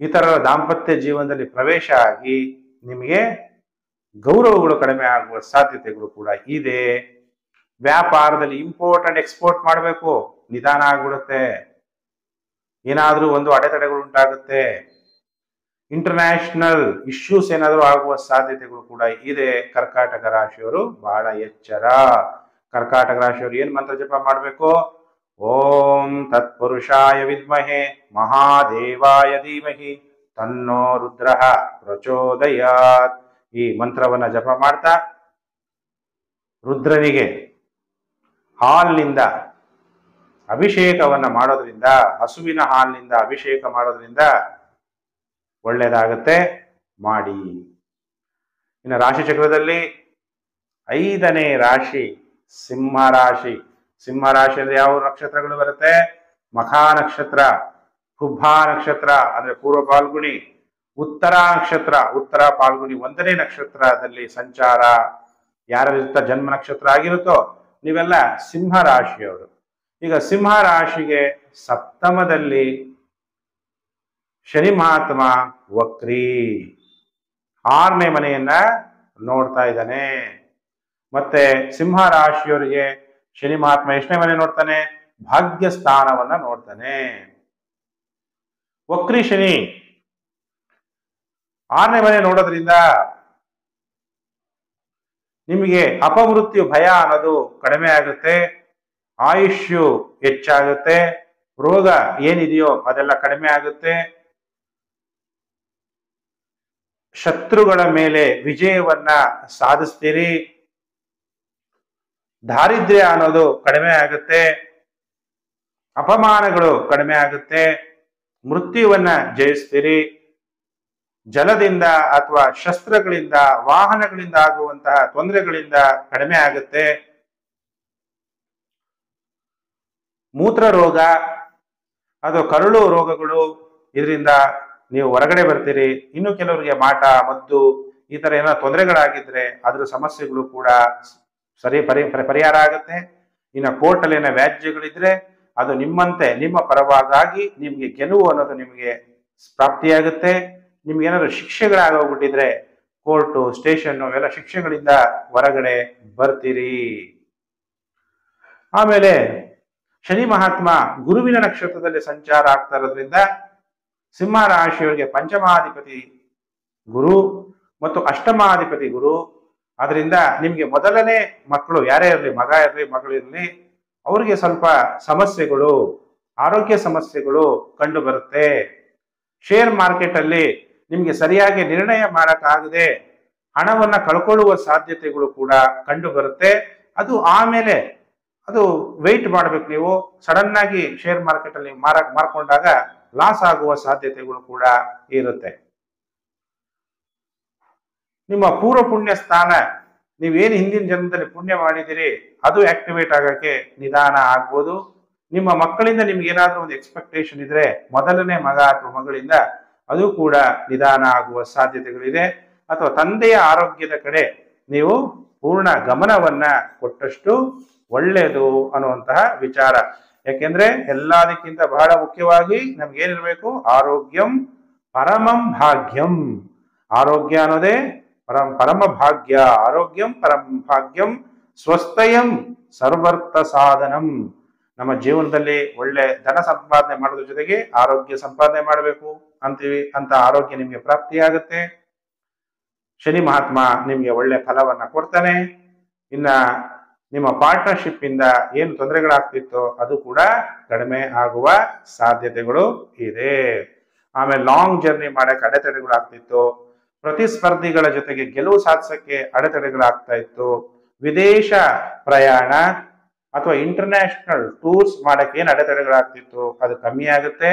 ಇತರರ ದಾಂಪತ್ಯ ಜೀವನದಲ್ಲಿ ಪ್ರವೇಶ ಆಗಿ ನಿಮಗೆ ಗೌರವಗಳು ಕಡಿಮೆ ಆಗುವ ಸಾಧ್ಯತೆಗಳು ಕೂಡ ಇದೆ. ವ್ಯಾಪಾರದಲ್ಲಿ ಇಂಪೋರ್ಟ್ ಅಂಡ್ ಎಕ್ಸ್ಪೋರ್ಟ್ ಮಾಡಬೇಕು, ನಿಧಾನ ಆಗ್ಬಿಡುತ್ತೆ. ಏನಾದ್ರೂ ಒಂದು ಅಡೆತಡೆಗಳು ಉಂಟಾಗುತ್ತೆ. ಇಂಟರ್ನ್ಯಾಷನಲ್ ಇಶ್ಯೂಸ್ ಏನಾದರೂ ಆಗುವ ಸಾಧ್ಯತೆಗಳು ಕೂಡ ಇದೆ. ಕರ್ಕಾಟಕ ರಾಶಿಯವರು ಬಹಳ ಎಚ್ಚರ. ಕರ್ಕಾಟಕ ರಾಶಿಯವರು ಏನ್ ಮಂತ್ರ ಜಪ ಮಾಡಬೇಕು, ಓಂ ತತ್ಪುರುಷಾಯ ವಿದ್ಮಹೆ ಮಹಾದೇವಾಯ ಧೀಮಹಿ ತನ್ನೋ ರುದ್ರ ಪ್ರಚೋದಯಾತ್. ಈ ಮಂತ್ರವನ್ನ ಜಪ ಮಾಡ್ತಾ ರುದ್ರನಿಗೆ ಹಾಲಿನಿಂದ ಅಭಿಷೇಕವನ್ನ ಮಾಡೋದ್ರಿಂದ, ಹಸುವಿನ ಹಾಲಿನಿಂದ ಅಭಿಷೇಕ ಮಾಡೋದ್ರಿಂದ ಒಳ್ಳೆಯದಾಗತ್ತೆ, ಮಾಡಿ. ಇನ್ನು ರಾಶಿ ಚಕ್ರದಲ್ಲಿ 5ನೇ ರಾಶಿ ಸಿಂಹ ರಾಶಿ. ಸಿಂಹ ರಾಶಿಯಲ್ಲಿ ಯಾವ ನಕ್ಷತ್ರಗಳು ಬರುತ್ತೆ, ಮಖಾ ನಕ್ಷತ್ರ, ಪುಬ್ಬಾ ನಕ್ಷತ್ರ ಅಂದ್ರೆ ಪೂರ್ವ ಪಾಲ್ಗುಣಿ, ಉತ್ತರ ನಕ್ಷತ್ರ, ಉತ್ತರ ಪಾಲ್ಗುಣಿ 1ನೇ ನಕ್ಷತ್ರದಲ್ಲಿ ಸಂಚಾರ. ಯಾರಿರ್ತ ಜನ್ಮ ನಕ್ಷತ್ರ ಆಗಿರುತ್ತೋ ನೀವೆಲ್ಲ ಸಿಂಹ ರಾಶಿಯವರು. ಈಗ ಸಿಂಹ ರಾಶಿಗೆ ಸಪ್ತಮದಲ್ಲಿ ಶನಿ ಮಹಾತ್ಮ ವಕ್ರಿ 6ನೇ ಮನೆಯನ್ನ ನೋಡ್ತಾ ಇದ್ದಾನೆ. ಮತ್ತೆ ಸಿಂಹ ರಾಶಿಯವರಿಗೆ ಶನಿ ಮಹಾತ್ಮ ಎಷ್ಟನೇ ಮನೆ ನೋಡ್ತಾನೆ, ಭಾಗ್ಯ ಸ್ಥಾನವನ್ನ ನೋಡ್ತಾನೆ. ವಕ್ರಿ ಶನಿ 6ನೇ ಮನೆ ನೋಡೋದ್ರಿಂದ ನಿಮಗೆ ಅಪಮೃತ್ಯು ಭಯ ಅನ್ನೋದು ಕಡಿಮೆ ಆಗುತ್ತೆ, ಆಯುಷ್ಯು ಹೆಚ್ಚಾಗುತ್ತೆ, ರೋಗ ಏನಿದೆಯೋ ಅದೆಲ್ಲ ಕಡಿಮೆ ಆಗುತ್ತೆ, ಶತ್ರುಗಳ ಮೇಲೆ ವಿಜಯವನ್ನ ಸಾಧಿಸ್ತೀರಿ, ದಾರಿದ್ರ್ಯ ಅನ್ನೋದು ಕಡಿಮೆ ಆಗುತ್ತೆ, ಅಪಮಾನಗಳು ಕಡಿಮೆ ಆಗುತ್ತೆ, ಮೃತ್ಯುವನ್ನ ಜಯಿಸ್ತೀರಿ, ಜಲದಿಂದ ಅಥವಾ ಶಸ್ತ್ರಗಳಿಂದ ವಾಹನಗಳಿಂದ ಆಗುವಂತಹ ತೊಂದರೆಗಳಿಂದ ಕಡಿಮೆ ಆಗುತ್ತೆ, ಮೂತ್ರ ರೋಗ ಅದು ಕರುಳು ರೋಗಗಳು ಇದರಿಂದ ನೀವು ಹೊರಗಡೆ ಬರ್ತೀರಿ. ಇನ್ನು ಕೆಲವರಿಗೆ ಮಾಟ ಮದ್ದು ಈ ತರ ಏನೋ ತೊಂದರೆಗಳಾಗಿದ್ರೆ ಅದ್ರ ಸಮಸ್ಯೆಗಳು ಕೂಡ ಸರಿ ಪರಿಹಾರ ಆಗುತ್ತೆ. ಇನ್ನು ಕೋರ್ಟಲ್ಲಿ ಏನೋ ವ್ಯಾಜ್ಯಗಳಿದ್ರೆ ಅದು ನಿಮ್ಮಂತೆ ನಿಮ್ಮ ಪರವಾಗಿ ನಿಮ್ಗೆ ಗೆಲುವು ಅನ್ನೋದು ನಿಮಗೆ ಪ್ರಾಪ್ತಿಯಾಗುತ್ತೆ. ನಿಮ್ಗೆ ಏನಾದ್ರು ಶಿಕ್ಷೆಗಳಾಗೋಗ್ಬಿಟ್ಟಿದ್ರೆ ಕೋರ್ಟು ಸ್ಟೇಷನ್ ಎಲ್ಲ ಶಿಕ್ಷೆಗಳಿಂದ ಹೊರಗಡೆ ಬರ್ತೀರಿ. ಆಮೇಲೆ ಶನಿ ಮಹಾತ್ಮ ಗುರುವಿನ ನಕ್ಷತ್ರದಲ್ಲಿ ಸಂಚಾರ ಆಗ್ತಾ ಇರೋದ್ರಿಂದ ಸಿಂಹ ರಾಶಿಯವರಿಗೆ ಪಂಚಮಾಧಿಪತಿ ಗುರು ಮತ್ತು ಅಷ್ಟಮಾಧಿಪತಿ ಗುರು. ಅದರಿಂದ ನಿಮ್ಗೆ ಮೊದಲನೇ ಮಕ್ಕಳು ಯಾರೇ ಇರಲಿ, ಮಗ ಇರಲಿ ಮಗಳಿರಲಿ, ಅವ್ರಿಗೆ ಸ್ವಲ್ಪ ಸಮಸ್ಯೆಗಳು, ಆರೋಗ್ಯ ಸಮಸ್ಯೆಗಳು ಕಂಡು ಬರುತ್ತೆ. ಶೇರ್ ಮಾರ್ಕೆಟ್ ಅಲ್ಲಿ ನಿಮ್ಗೆ ಸರಿಯಾಗಿ ನಿರ್ಣಯ ಮಾಡಕ್ಕಾಗದೆ ಹಣವನ್ನ ಕಳ್ಕೊಳ್ಳುವ ಸಾಧ್ಯತೆಗಳು ಕೂಡ ಕಂಡು ಬರುತ್ತೆ. ಅದು ಆಮೇಲೆ ಅದು ವೆಯ್ಟ್ ಮಾಡ್ಬೇಕು. ನೀವು ಸಡನ್ ಆಗಿ ಶೇರ್ ಮಾರ್ಕೆಟ್ ಅಲ್ಲಿ ಮಾರ್ಕೊಂಡಾಗ ಲಾಸ್ ಆಗುವ ಸಾಧ್ಯತೆಗಳು ಕೂಡ ಇರುತ್ತೆ. ನಿಮ್ಮ ಪೂರ್ವ ಪುಣ್ಯ ಸ್ಥಾನ, ನೀವೇನು ಹಿಂದಿನ ಜನ್ಮದಲ್ಲಿ ಪುಣ್ಯ ಮಾಡಿದಿರಿ ಅದು ಆಕ್ಟಿವೇಟ್ ಆಗಕ್ಕೆ ನಿಧಾನ ಆಗ್ಬೋದು. ನಿಮ್ಮ ಮಕ್ಕಳಿಂದ ನಿಮ್ಗೆ ಏನಾದ್ರೂ ಒಂದು ಎಕ್ಸ್ಪೆಕ್ಟೇಷನ್ ಇದ್ರೆ ಮೊದಲನೇ ಮಗ ಅಥವಾ ಮಗಳಿಂದ ಅದು ಕೂಡ ನಿಧಾನ ಆಗುವ ಸಾಧ್ಯತೆಗಳಿದೆ. ಅಥವಾ ತಂದೆಯ ಆರೋಗ್ಯದ ಕಡೆ ನೀವು ಪೂರ್ಣ ಗಮನವನ್ನ ಕೊಟ್ಟಷ್ಟು ಒಳ್ಳೆಯದು ಅನ್ನುವಂತಹ ವಿಚಾರ. ಯಾಕೆಂದ್ರೆ ಎಲ್ಲದಕ್ಕಿಂತ ಬಹಳ ಮುಖ್ಯವಾಗಿ ನಮ್ಗೆ ಏನಿರ್ಬೇಕು? ಆರೋಗ್ಯಂ ಪರಮಂ ಭಾಗ್ಯಂ. ಆರೋಗ್ಯ ಅನ್ನೋದೇ ಪರಮ ಭಾಗ್ಯ. ಆರೋಗ್ಯಂ ಪರಮ ಭಾಗ್ಯಂ ಸ್ವಸ್ಥಯಂ ಸರ್ವರ್ಥ ಸಾಧನಂ. ನಮ್ಮ ಜೀವನದಲ್ಲಿ ಒಳ್ಳೆ ಧನ ಸಂಪಾದನೆ ಮಾಡೋದ್ರ ಜೊತೆಗೆ ಆರೋಗ್ಯ ಸಂಪಾದನೆ ಮಾಡಬೇಕು ಅಂತೀವಿ. ಅಂತ ಆರೋಗ್ಯ ನಿಮ್ಗೆ ಪ್ರಾಪ್ತಿಯಾಗುತ್ತೆ. ಶನಿ ಮಹಾತ್ಮ ನಿಮ್ಗೆ ಒಳ್ಳೆ ಫಲವನ್ನ ಕೊಡ್ತಾನೆ. ಇನ್ನ ನಿಮ್ಮ ಪಾರ್ಟ್ನರ್ಶಿಪ್ ಇಂದ ಏನು ತೊಂದರೆಗಳಾಗ್ತಿತ್ತೋ ಅದು ಕೂಡ ಕಡಿಮೆ ಆಗುವ ಸಾಧ್ಯತೆಗಳು ಇದೆ. ಆಮೇಲೆ ಲಾಂಗ್ ಜರ್ನಿ ಮಾಡಕ್ಕೆ ಅಡೆತಡೆಗಳಾಗ್ತಿತ್ತು, ಪ್ರತಿಸ್ಪರ್ಧಿಗಳ ಜೊತೆಗೆ ಗೆಲುವು ಸಾಧಿಸಕ್ಕೆ ಅಡೆತಡೆಗಳಾಗ್ತಾ ಇತ್ತು, ವಿದೇಶ ಪ್ರಯಾಣ ಅಥವಾ ಇಂಟರ್ನ್ಯಾಷನಲ್ ಟೂರ್ಸ್ ಮಾಡಕ್ಕೆ ಏನು ಅಡೆತಡೆಗಳಾಗ್ತಿತ್ತು ಅದು ಕಮ್ಮಿ ಆಗುತ್ತೆ.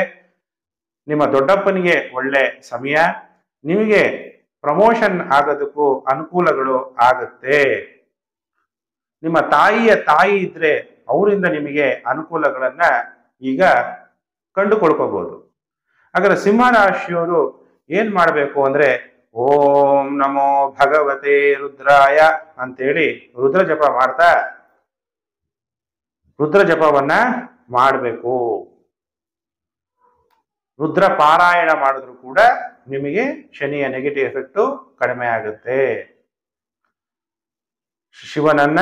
ನಿಮ್ಮ ದೊಡ್ಡಪ್ಪನಿಗೆ ಒಳ್ಳೆ ಸಮಯ, ನಿಮಗೆ ಪ್ರಮೋಷನ್ ಆಗೋದಕ್ಕೂ ಅನುಕೂಲಗಳು ಆಗುತ್ತೆ. ನಿಮ್ಮ ತಾಯಿಯ ತಾಯಿ ಇದ್ರೆ ಅವರಿಂದ ನಿಮಗೆ ಅನುಕೂಲಗಳನ್ನ ಈಗ ಕಂಡುಕೊಳ್ಕೋಬಹುದು. ಹಾಗಾದ್ರೆ ಸಿಂಹ ರಾಶಿಯವರು ಏನ್ ಮಾಡಬೇಕು ಅಂದ್ರೆ ಓಂ ನಮೋ ಭಗವತೆ ರುದ್ರಾಯ ಅಂತೇಳಿ ರುದ್ರ ಜಪ ಮಾಡ್ತಾ ರುದ್ರ ಜಪವನ್ನ ಮಾಡಬೇಕು. ರುದ್ರ ಪಾರಾಯಣ ಮಾಡಿದ್ರು ಕೂಡ ನಿಮಗೆ ಶನಿಯ ನೆಗೆಟಿವ್ ಎಫೆಕ್ಟ್ ಕಡಿಮೆ ಆಗುತ್ತೆ. ಶಿವನನ್ನ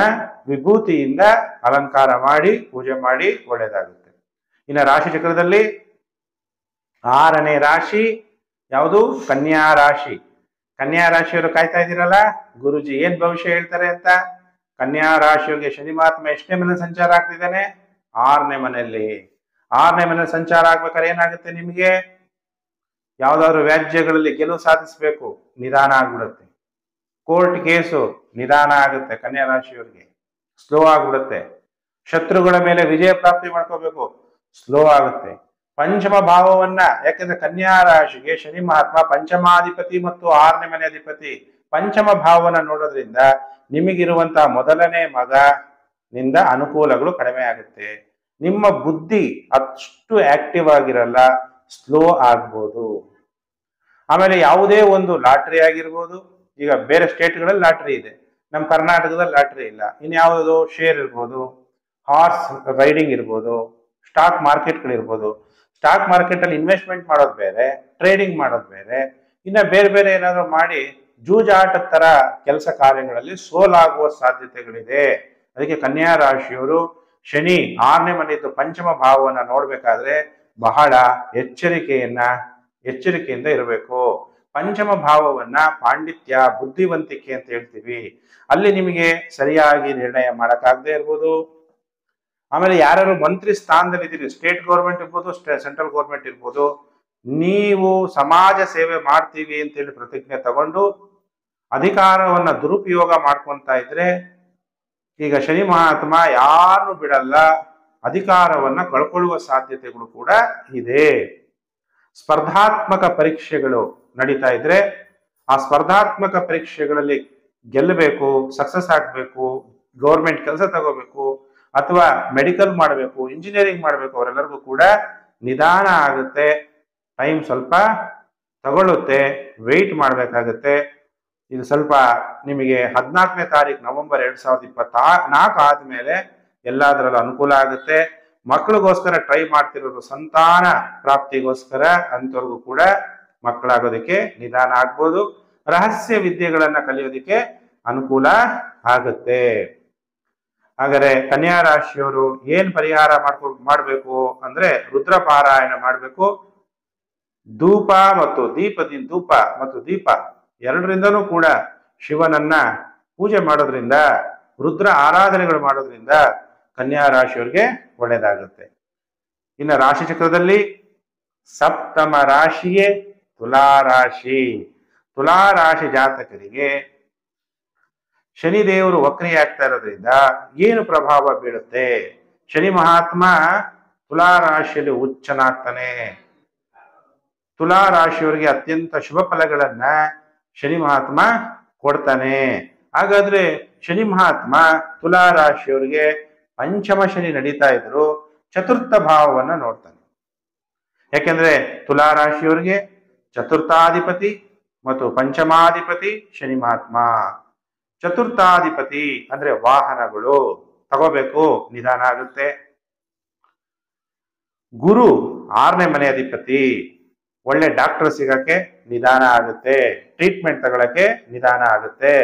ವಿಭೂತಿಯಿಂದ ಅಲಂಕಾರ ಮಾಡಿ ಪೂಜೆ ಮಾಡಿ ಒಳ್ಳೆಯದಾಗುತ್ತೆ. ಇನ್ನು ರಾಶಿ ಚಕ್ರದಲ್ಲಿ 6ನೇ ರಾಶಿ ಯಾವುದು? ಕನ್ಯಾ ರಾಶಿ. ಕನ್ಯಾ ರಾಶಿಯವರು ಕಾಯ್ತಾ ಇದ್ದೀರಲ್ಲ, ಗುರುಜಿ ಏನ್ ಭವಿಷ್ಯ ಹೇಳ್ತಾರೆ ಅಂತ. ಕನ್ಯಾ ರಾಶಿಯವರಿಗೆ ಶನಿ ಮಹಾತ್ಮ ಎಷ್ಟನೇ ಮನೆ ಸಂಚಾರ ಆಗ್ತಿದ್ದಾನೆ? 6ನೇ ಮನೆಯಲ್ಲಿ. 6ನೇ ಮನೆ ಸಂಚಾರ ಆಗ್ಬೇಕಾದ್ರೆ ಏನಾಗುತ್ತೆ? ನಿಮಗೆ ಯಾವ್ದಾದ್ರು ವ್ಯಾಜ್ಯಗಳಲ್ಲಿ ಗೆಲುವು ಸಾಧಿಸ್ಬೇಕು, ನಿಧಾನ ಆಗ್ಬಿಡುತ್ತೆ. ಕೋರ್ಟ್ ಕೇಸು ನಿಧಾನ ಆಗುತ್ತೆ. ಕನ್ಯಾ ರಾಶಿಯವರಿಗೆ ಸ್ಲೋ ಆಗ್ಬಿಡುತ್ತೆ. ಶತ್ರುಗಳ ಮೇಲೆ ವಿಜಯ ಪ್ರಾಪ್ತಿ ಮಾಡ್ಕೋಬೇಕು, ಸ್ಲೋ ಆಗುತ್ತೆ. ಪಂಚಮ ಭಾವವನ್ನ, ಯಾಕೆಂದ್ರೆ ಕನ್ಯಾ ರಾಶಿಗೆ ಶನಿ ಮಹಾತ್ಮ ಪಂಚಮಾಧಿಪತಿ ಮತ್ತು 6ನೇ ಮನೆ ಅಧಿಪತಿ. ಪಂಚಮ ಭಾವನ ನೋಡೋದ್ರಿಂದ ನಿಮಗಿರುವಂತಹ ಮೊದಲನೇ ಮಗನಿಂದ ಅನುಕೂಲಗಳು ಕಡಿಮೆ ಆಗುತ್ತೆ. ನಿಮ್ಮ ಬುದ್ಧಿ ಅಷ್ಟು ಆಕ್ಟಿವ್ ಆಗಿರಲ್ಲ, ಸ್ಲೋ ಆಗ್ಬೋದು. ಆಮೇಲೆ ಯಾವುದೇ ಒಂದು ಲಾಟ್ರಿ ಆಗಿರ್ಬೋದು, ಈಗ ಬೇರೆ ಸ್ಟೇಟ್ಗಳಲ್ಲಿ ಲಾಟ್ರಿ ಇದೆ, ನಮ್ಮ ಕರ್ನಾಟಕದಲ್ಲಿ ಲಾಟ್ರಿ ಇಲ್ಲ. ಇನ್ಯಾವುದೋ ಶೇರ್ ಇರ್ಬೋದು, ಹಾರ್ಸ್ ರೈಡಿಂಗ್ ಇರ್ಬೋದು, ಸ್ಟಾಕ್ ಮಾರ್ಕೆಟ್ಗಳಿರ್ಬೋದು. ಸ್ಟಾಕ್ ಮಾರ್ಕೆಟ್ ಅಲ್ಲಿ ಇನ್ವೆಸ್ಟ್ಮೆಂಟ್ ಮಾಡೋದು ಬೇರೆ, ಟ್ರೇಡಿಂಗ್ ಮಾಡೋದು ಬೇರೆ. ಇನ್ನ ಬೇರೆ ಬೇರೆ ಏನಾದ್ರು ಮಾಡಿ ಜೂಜಾಟದ ತರ ಕೆಲಸ ಕಾರ್ಯಗಳಲ್ಲಿ ಸೋಲಾಗುವ ಸಾಧ್ಯತೆಗಳಿದೆ. ಅದಕ್ಕೆ ಕನ್ಯಾ ರಾಶಿಯವರು ಶನಿ 6ನೇ ಮನೆಯದ್ದು ಪಂಚಮ ಭಾವವನ್ನ ನೋಡ್ಬೇಕಾದ್ರೆ ಬಹಳ ಎಚ್ಚರಿಕೆಯಿಂದ ಇರಬೇಕು. ಪಂಚಮ ಭಾವವನ್ನ ಪಾಂಡಿತ್ಯ, ಬುದ್ಧಿವಂತಿಕೆ ಅಂತ ಹೇಳ್ತೀವಿ. ಅಲ್ಲಿ ನಿಮಗೆ ಸರಿಯಾಗಿ ನಿರ್ಣಯ ಮಾಡಕ್ಕಾಗದೇ ಇರ್ಬೋದು. ಆಮೇಲೆ ಯಾರು ಮಂತ್ರಿ ಸ್ಥಾನದಲ್ಲಿ ಇದ್ದೀರಿ, ಸ್ಟೇಟ್ ಗೌರ್ಮೆಂಟ್ ಇರ್ಬೋದು, ಸೆಂಟ್ರಲ್ ಗೌರ್ಮೆಂಟ್ ಇರ್ಬೋದು, ನೀವು ಸಮಾಜ ಸೇವೆ ಮಾಡ್ತೀವಿ ಅಂತೇಳಿ ಪ್ರತಿಜ್ಞೆ ತಗೊಂಡು ಅಧಿಕಾರವನ್ನ ದುರುಪಯೋಗ ಮಾಡ್ಕೊಂತ ಇದ್ರೆ ಈಗ ಶನಿ ಮಹಾತ್ಮ ಯಾರು ಬಿಡಲ್ಲ, ಅಧಿಕಾರವನ್ನ ಕಳ್ಕೊಳ್ಳುವ ಸಾಧ್ಯತೆಗಳು ಕೂಡ ಇದೆ. ಸ್ಪರ್ಧಾತ್ಮಕ ಪರೀಕ್ಷೆಗಳು ನಡೀತಾ ಇದ್ರೆ ಆ ಸ್ಪರ್ಧಾತ್ಮಕ ಪರೀಕ್ಷೆಗಳಲ್ಲಿ ಗೆಲ್ಲಬೇಕು, ಸಕ್ಸಸ್ ಆಗ್ಬೇಕು, ಗೌರ್ಮೆಂಟ್ ಕೆಲಸ ತಗೋಬೇಕು, ಅಥವಾ ಮೆಡಿಕಲ್ ಮಾಡಬೇಕು, ಇಂಜಿನಿಯರಿಂಗ್ ಮಾಡಬೇಕು, ಅವರೆಲ್ಲರಿಗೂ ಕೂಡ ನಿಧಾನ ಆಗುತ್ತೆ, ಟೈಮ್ ಸ್ವಲ್ಪ ತಗೊಳ್ಳುತ್ತೆ, ವೆಯ್ಟ್ ಮಾಡಬೇಕಾಗುತ್ತೆ. ಇದು ಸ್ವಲ್ಪ ನಿಮಗೆ 14ನೇ ತಾರೀಕು ನವೆಂಬರ್ 2024 ಆದ್ಮೇಲೆ ಎಲ್ಲದರಲ್ಲೂ ಅನುಕೂಲ ಆಗುತ್ತೆ. ಮಕ್ಕಳಿಗೋಸ್ಕರ ಟ್ರೈ ಮಾಡ್ತಿರೋರು ಸಂತಾನ ಪ್ರಾಪ್ತಿಗೋಸ್ಕರ ಅಂಥವ್ರಿಗೂ ಕೂಡ ಮಕ್ಕಳಾಗೋದಕ್ಕೆ ನಿಧಾನ ಆಗ್ಬೋದು. ರಹಸ್ಯ ವಿದ್ಯೆಗಳನ್ನ ಕಲಿಯೋದಕ್ಕೆ ಅನುಕೂಲ ಆಗುತ್ತೆ. ಹಾಗಾದ್ರೆ ಕನ್ಯಾ ರಾಶಿಯವರು ಏನ್ ಪರಿಹಾರ ಮಾಡ್ಬೇಕು ಅಂದ್ರೆ ರುದ್ರ ಪಾರಾಯಣ ಮಾಡ್ಬೇಕು. ಧೂಪ ಮತ್ತು ದೀಪ ಎರಡರಿಂದನೂ ಕೂಡ ಶಿವನನ್ನ ಪೂಜೆ ಮಾಡೋದ್ರಿಂದ, ರುದ್ರ ಆರಾಧನೆಗಳು ಮಾಡೋದ್ರಿಂದ ಕನ್ಯಾ ರಾಶಿಯವರಿಗೆ ಒಳ್ಳೆಯದಾಗುತ್ತೆ. ಇನ್ನು ರಾಶಿ ಚಕ್ರದಲ್ಲಿ ಸಪ್ತಮ ರಾಶಿಯೇ ತುಲಾರಾಶಿ. ತುಲಾರಾಶಿ ಜಾತಕರಿಗೆ ಶನಿದೇವರು ವಕ್ರಿಯಾಗ್ತಾ ಇರೋದ್ರಿಂದ ಏನು ಪ್ರಭಾವ ಬೀಳುತ್ತೆ? ಶನಿ ಮಹಾತ್ಮ ತುಲಾರಾಶಿಯಲ್ಲಿ ಉಚ್ಚನಾಗ್ತಾನೆ. ತುಲಾರಾಶಿಯವರಿಗೆ ಅತ್ಯಂತ ಶುಭ ಫಲಗಳನ್ನ ಶನಿ ಮಹಾತ್ಮ ಕೊಡ್ತಾನೆ. ಹಾಗಾದ್ರೆ ಶನಿ ಮಹಾತ್ಮ ತುಲಾರಾಶಿಯವರಿಗೆ ಪಂಚಮ ಶನಿ ನಡೀತಾ ಇದ್ರು ಚತುರ್ಥ ಭಾವವನ್ನ ನೋಡ್ತಾನೆ. ಯಾಕೆಂದ್ರೆ ತುಲಾರಾಶಿಯವರಿಗೆ ಚತುರ್ಥಾಧಿಪತಿ ಮತ್ತು ಪಂಚಮಾಧಿಪತಿ ಶನಿ ಮಹಾತ್ಮ. ಚತುರ್ಥಾಧಿಪತಿ ಅಂದ್ರೆ ವಾಹನಗಳು ತಗೋಬೇಕು, ನಿಧಾನ ಆಗುತ್ತೆ. ಗುರು 6ನೇ ಮನೆ ಅಧಿಪತಿ, ಒಳ್ಳೆ ಡಾಕ್ಟರ್ ಸಿಗಕ್ಕೆ ನಿಧಾನ ಆಗುತ್ತೆ, ಟ್ರೀಟ್ಮೆಂಟ್ ತಗೊಳಕ್ಕೆ ನಿಧಾನ ಆಗುತ್ತೆ.